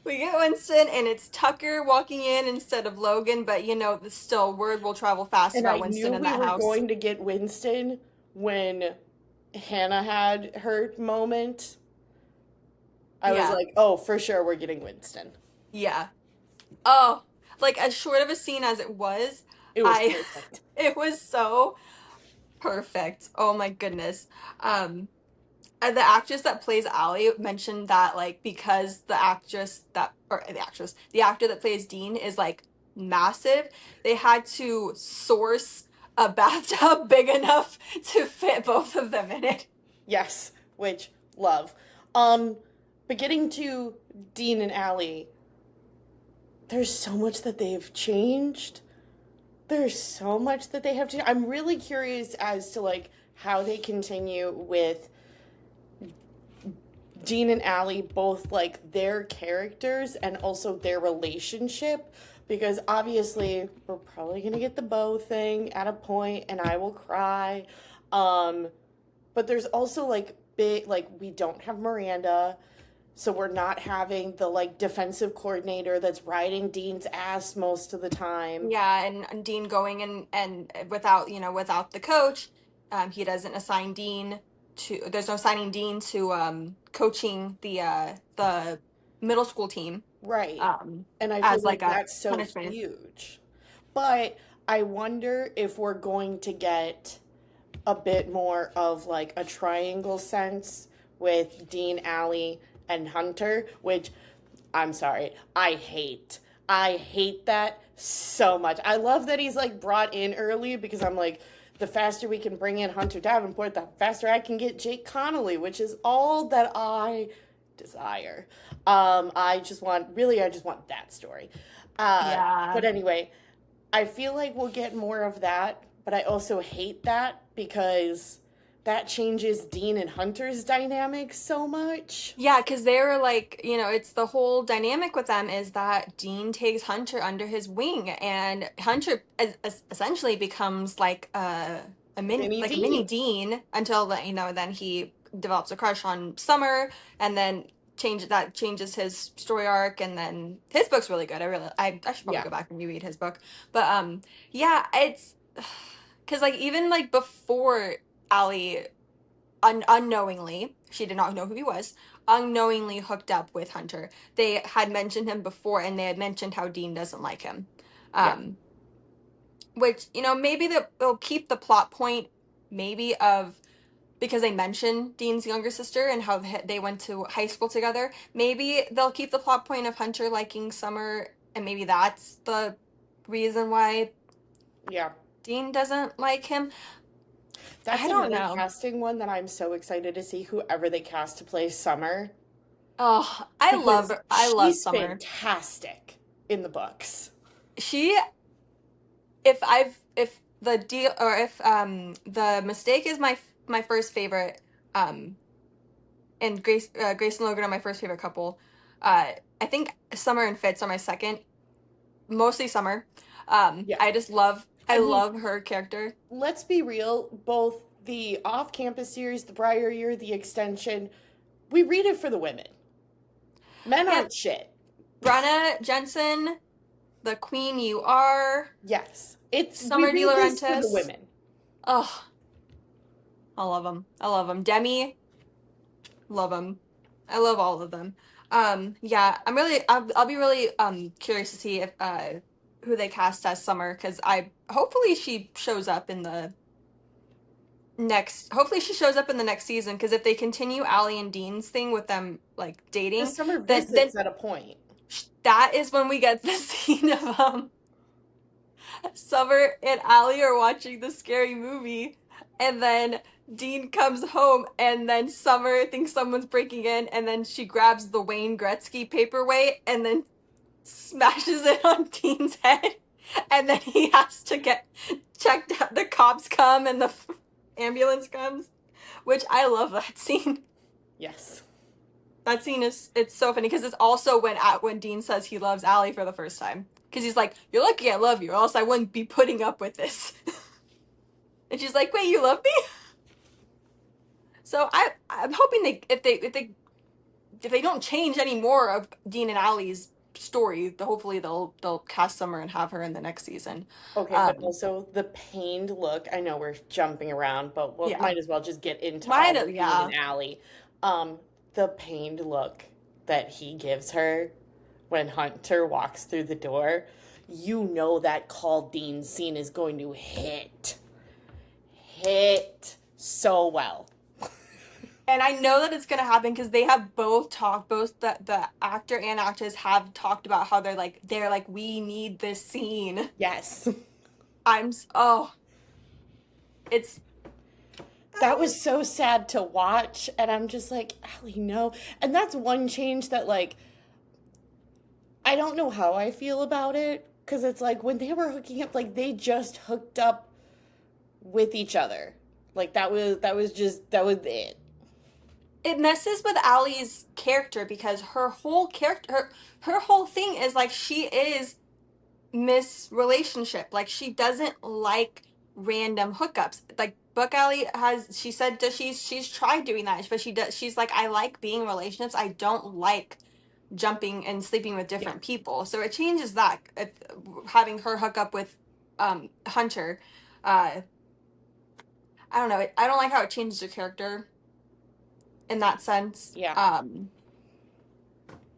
We get Winston, and it's Tucker walking in instead of Logan, but still, word will travel fast And about I Winston knew in we that were house. going to get Winston when Hannah had her moment. I was Yeah. like, oh, for sure we're getting Winston. Yeah. Oh, like as short of a scene as it was, It was perfect. it was so perfect. Oh my goodness. The actress that plays Allie mentioned that like because the actor that plays Dean is like massive, they had to source a bathtub big enough to fit both of them in it. Yes, which love. But getting to Dean and Allie, there's so much that they've changed. There's so much that they have to. I'm really curious as to like how they continue with Dean and Allie, both like their characters and also their relationship, because obviously we're probably gonna get the bow thing at a point and I will cry. But there's also like we don't have Miranda, so we're not having the like defensive coordinator that's riding Dean's ass most of the time. Yeah, and Dean going and without the coach, he doesn't assign Dean to. There's no assigning Dean to coaching the middle school team. Right. And I As feel like like a that's so punishment. huge. But I wonder if we're going to get a bit more of like a triangle sense with Dean, Allie, and Hunter, which I'm sorry, I hate. I hate that so much. I love that he's like brought in early because I'm like, the faster we can bring in Hunter Davenport, the faster I can get Jake Connolly, which is all that I desire. I just want that story. Yeah. But anyway, I feel like we'll get more of that, but I also hate that because that changes Dean and Hunter's dynamic so much. Yeah, because they were like, it's the whole dynamic with them is that Dean takes Hunter under his wing, and Hunter essentially becomes like a a mini Dean until then he develops a crush on Summer, and then changes his story arc, and then his book's really good. I should probably go back and reread his book. But yeah, it's because like even like before Allie unknowingly, she did not know who he was, unknowingly hooked up with Hunter. They had mentioned him before, and they had mentioned how Dean doesn't like him. Which, maybe they'll keep the plot point, maybe of, because they mention Dean's younger sister and how they went to high school together. Maybe they'll keep the plot point of Hunter liking Summer, and maybe that's the reason why Dean doesn't like him. That's another casting one that I'm so excited to see, whoever they cast to play Summer. Oh, I love Summer. She's fantastic in the books. If the Mistake is my first favorite, and Grace and Logan are my first favorite couple. I think Summer and Fitz are my second, mostly Summer. I love her character. Let's be real, both the off-campus series, the Briar year, the extension, we read it for the women. Men aren't shit. Brenna Jensen, the queen you are. Yes. It's Summer De Laurentiis. For the women. Oh, I love them. Demi, love them. I love all of them. Yeah, I'll be really curious to see if who they cast as Summer, because hopefully she shows up in the next season, because if they continue Allie and Dean's thing with them like dating, the Summer visits at a point. That is when we get the scene of Summer and Allie are watching the scary movie, and then Dean comes home, and then Summer thinks someone's breaking in, and then she grabs the Wayne Gretzky paperweight and then smashes it on Dean's head, and then he has to get checked out. The cops come and the ambulance comes, which I love that scene. Yes. That scene it's so funny, because it's also when Dean says he loves Allie for the first time. Because he's like, "You're lucky I love you, or else I wouldn't be putting up with this." And she's like, "Wait, you love me?" So I'm hoping if they don't change any more of Dean and Allie's story, hopefully they'll cast Summer and have her in the next season. Okay, but also the pained look. I know we're jumping around, but we might as well just get into Dean and Allie. The pained look that he gives her when Hunter walks through the door, that Call Dean scene is going to hit so well. And I know that it's going to happen because they have both the actor and actress have talked about how they're like, we need this scene. Yes. That was so sad to watch, and I'm just like, Allie, no. And that's one change that, like, I don't know how I feel about it, because it's like, when they were hooking up, like, they just hooked up with each other. Like, that was it. It messes with Allie's character, because her whole thing is, like, she is Miss Relationship. Like, she doesn't like random hookups. Like, Book Allie she said that she's tried doing that, but she's like, I like being in relationships. I don't like jumping and sleeping with different people. So it changes that, having her hook up with Hunter. I don't know. I don't like how it changes her character in that sense. Yeah.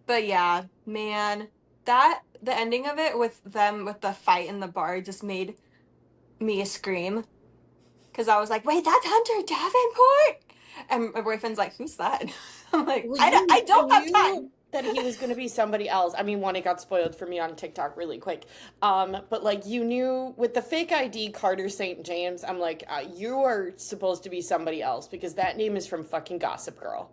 But yeah, man, the ending of it with the fight in the bar just made me scream. Because I was like, wait, that's Hunter Davenport? And my boyfriend's like, who's that? I'm like, I don't have time. That he was going to be somebody else. I mean, it got spoiled for me on TikTok really quick. But, like, you knew with the fake ID Carter St. James, I'm like, you are supposed to be somebody else, because that name is from fucking Gossip Girl.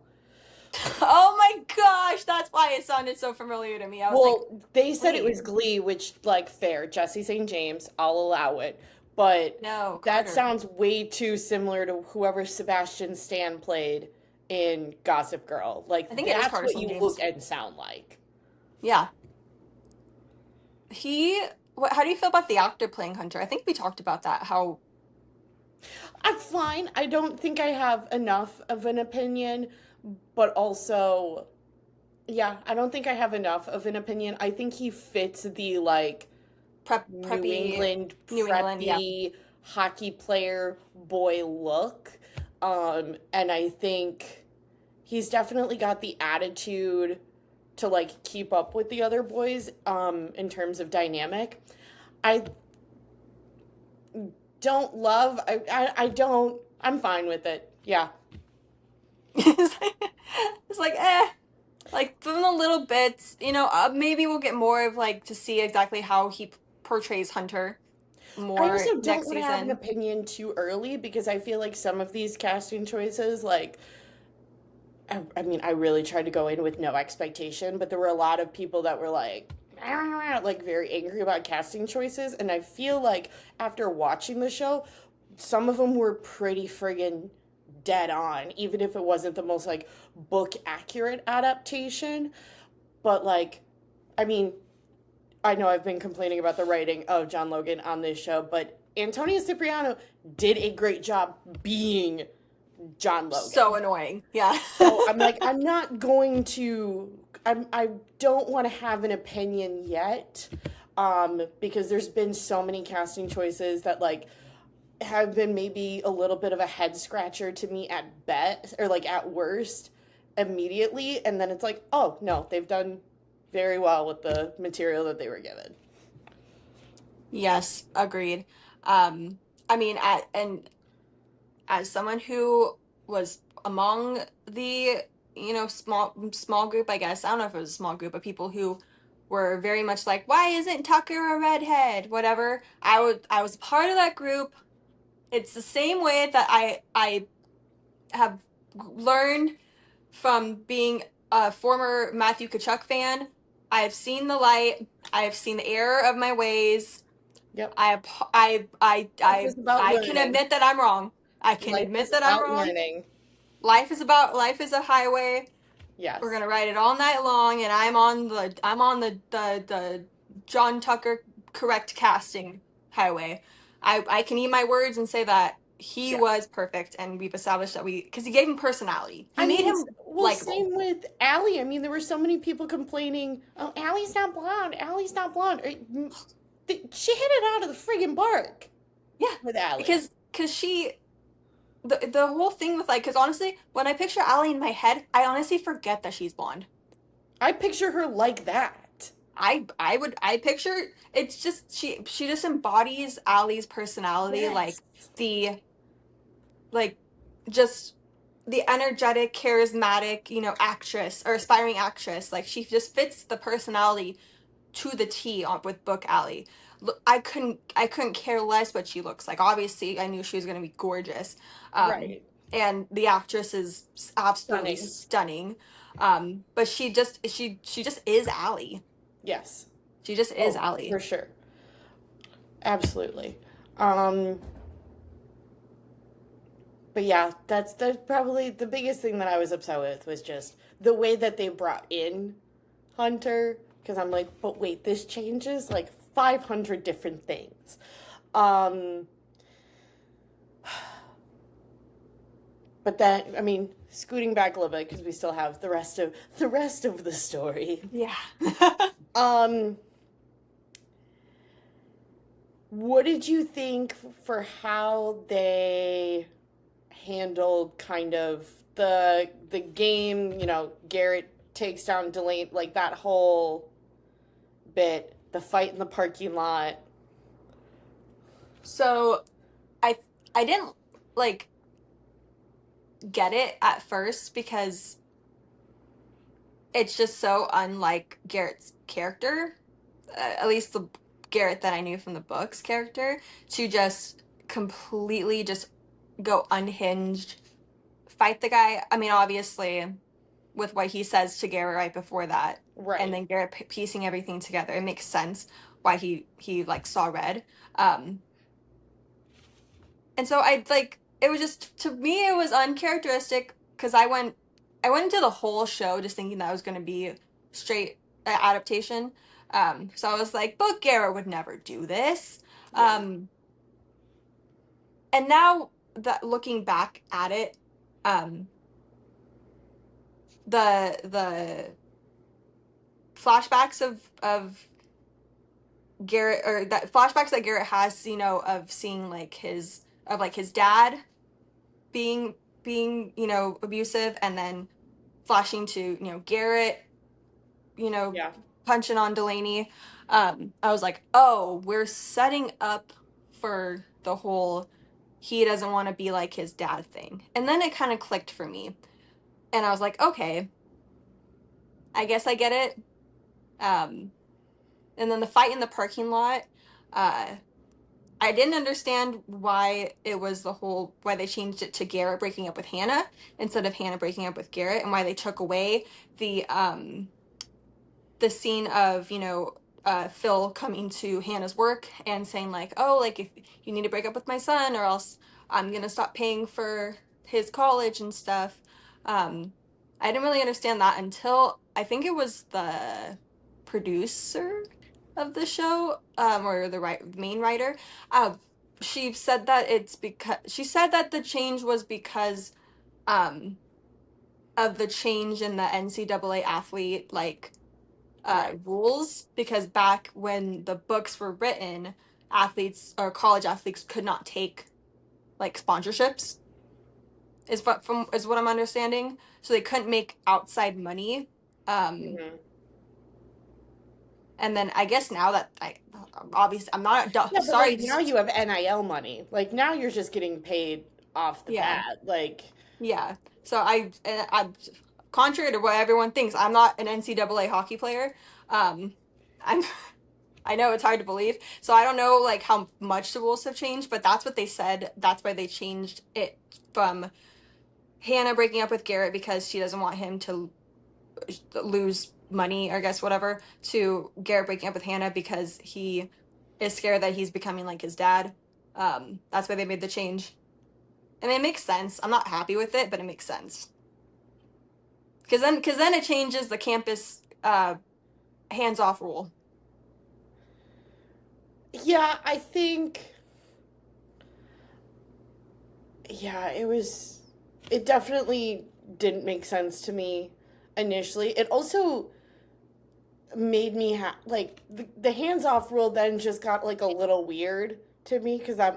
Oh my gosh, that's why it sounded so familiar to me. I was they said it was Glee, which, like, fair. Jesse St. James, I'll allow it. But no, that sounds way too similar to whoever Sebastian Stan played in Gossip Girl. Like, I think that's what you look and sound like. Yeah. How do you feel about the actor playing Hunter? I think we talked about that, how I'm fine. I don't think I have enough of an opinion, but also, yeah, I don't think I have enough of an opinion. I think he fits the like New Preppy England New England, yeah. preppy hockey player boy look. And I think he's definitely got the attitude to like keep up with the other boys in terms of dynamic. I don't love I don't I'm fine with it. Yeah. It's like, eh. Like from the little bits, maybe we'll get more of like to see exactly how he portrays Hunter I more also don't next want to have an season. opinion too early because I feel like some of these casting choices, like, I mean, I really tried to go in with no expectation, but there were a lot of people that were like very angry about casting choices. And I feel like after watching the show, some of them were pretty friggin' dead on, even if it wasn't the most like book accurate adaptation. But like, I mean, I know I've been complaining about the writing of John Logan on this show, but Antonio Cipriano did a great job being John So Logan. annoying. Yeah. So I'm like, I'm not going to, I don't want to have an opinion yet, because there's been so many casting choices that like have been maybe a little bit of a head scratcher to me at best, or like at worst, immediately, and then it's like, oh no, they've done very well with the material that they were given. Yes, agreed. I mean, and as someone who was among the, small group, I guess, I don't know if it was a small group of people who were very much like, why isn't Tucker a redhead? Whatever. I was part of that group. It's the same way that I have learned from being a former Matthew Kachuk fan. I've seen the light. I have seen the error of my ways. Yep. I I I Life I is about I can learning. admit that I'm wrong. I can Life admit is that I'm about wrong. learning. Life is a highway. We're Yes. gonna ride it all night long, and I'm on the John Tucker correct casting highway. I can eat my words and say that he Yeah. was perfect, and we've established that because he gave him personality. He I made mean, him well, likable. same with Allie. I mean, there were so many people complaining, "Oh, Allie's not blonde. Allie's not blonde." She hit it out of the friggin' park Yeah, with Allie. because she the whole thing with like because honestly, when I picture Allie in my head, I honestly forget that she's blonde. I picture her like that. I picture it's just she just embodies Allie's personality, Yes. the like just the energetic, charismatic, actress or aspiring actress. Like she just fits the personality to the T with Book Alley. Look, I couldn't care less what she looks like. Obviously, I knew she was going to be gorgeous. Um, Right. and the actress is absolutely Stunning. stunning. But she just is Allie. Yes. She just is Oh, for Allie. sure. Absolutely. Um, but yeah, that's probably the biggest thing that I was upset with was just the way that they brought in Hunter, because I'm like, but wait, this changes like 500 different things. Um, but then, I mean, scooting back a little bit because we still have the rest of the story. Yeah. Um, what did you think for how they handled kind of the game? Garrett takes down Delane, like that whole bit, the fight in the parking lot. So I I didn't like get it at first because it's just so unlike Garrett's character, at least the Garrett that I knew from the books character, to just completely just go unhinged, fight the guy. I mean, obviously, with what he says to Garrett right before that, and Right. then Garrett piecing everything together, it makes sense why he like saw red. Um, and so I like it was just to me it was uncharacteristic because I went into the whole show just thinking that was going to be straight adaptation. So I was like, but Garrett would never do this. Yeah. Um, And now that looking back at it, um, the flashbacks of Garrett, or that flashbacks that Garrett has, of seeing his dad being abusive, and then flashing to Garrett, you know Yeah. punching on Delaney. I was like, oh, we're setting up for the whole he doesn't want to be like his dad thing. And then it kind of clicked for me. And I was like, okay, I guess I get it. Um, and then the fight in the parking lot, uh, I didn't understand why it was why they changed it to Garrett breaking up with Hannah instead of Hannah breaking up with Garrett, and why they took away the scene of Phil coming to Hannah's work and saying like, oh, like, if you need to break up with my son or else I'm gonna stop paying for his college and stuff. I didn't really understand that until I think it was the producer of the show, or the main writer. uh, she said that the change was because um of the change in the NCAA athlete, like, Right. rules, because back when the books were written, athletes or college athletes could not take like sponsorships, is what I'm understanding. So they couldn't make outside money. Um, Hmm. and then I guess now that I obviously I'm not Yeah, but sorry, like now just you have NIL money. Like now you're just getting paid off the yeah, bat. Like, yeah. So I contrary to what everyone thinks, I'm not an NCAA hockey player. I'm I know it's hard to believe. So I don't know like how much the rules have changed, but that's what they said. That's why they changed it from Hannah breaking up with Garrett because she doesn't want him to lose money, or I guess whatever, to Garrett breaking up with Hannah because he is scared that he's becoming like his dad. That's why they made the change. I mean, it makes sense. I'm not happy with it, but it makes sense. Because then it changes the campus hands off rule. yeah, I think, yeah, it definitely didn't make sense to me initially. It also made me like the hands off rule then just got like a little weird to me because I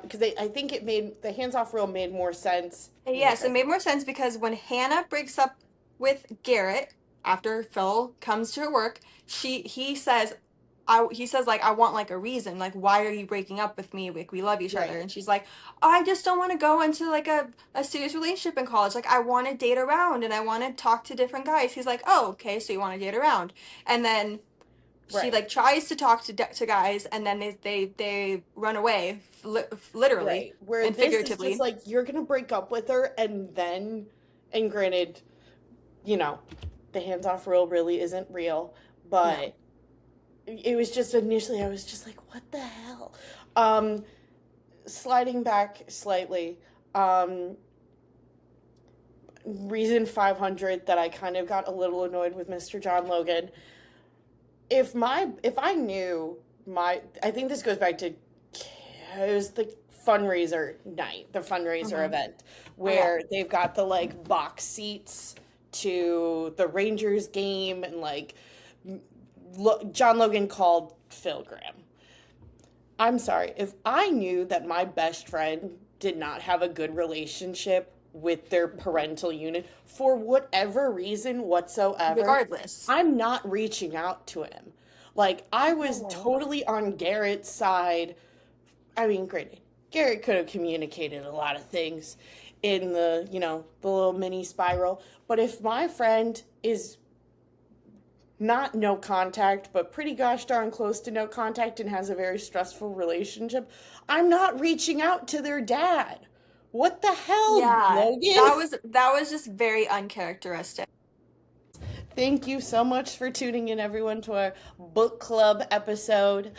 think it made the hands off rule made more sense. Yes, it made more sense because when Hannah breaks up with Garrett after Phil comes to her work, he says like, I want like a reason, like, why are you breaking up with me? Like, we love each other. Right, And she's like, I just don't want to go into like a serious relationship in college. Like, I want to date around and I want to talk to different guys. He's like, oh, okay, so you want to date around. And then she right, like tries to talk to guys, and then they run away, literally right. Where and this is just figuratively. like you're gonna break up with her and granted, you know, the hands off rule really isn't real, No. but it was just initially I was just like, what the hell? Um, Sliding back slightly, um, reason 500 that I kind of got a little annoyed with Mr. John Logan. If I knew my I think this goes back to it was the fundraiser night, the fundraiser Mm-hmm. event Oh yeah. where they've got the like box seats to the Rangers game and like John Logan called Phil Graham. I'm sorry. If I knew that my best friend did not have a good relationship with their parental unit for whatever reason whatsoever, Regardless. I'm not reaching out to him. Like, I was Oh. totally on Garrett's side. I mean, granted, Garrett could have communicated a lot of things in the little mini spiral. But if my friend is not no contact, but pretty gosh darn close to no contact and has a very stressful relationship, I'm not reaching out to their dad. What the hell, Yeah, Logan? that was just very uncharacteristic. Thank you so much for tuning in, everyone, to our book club episode.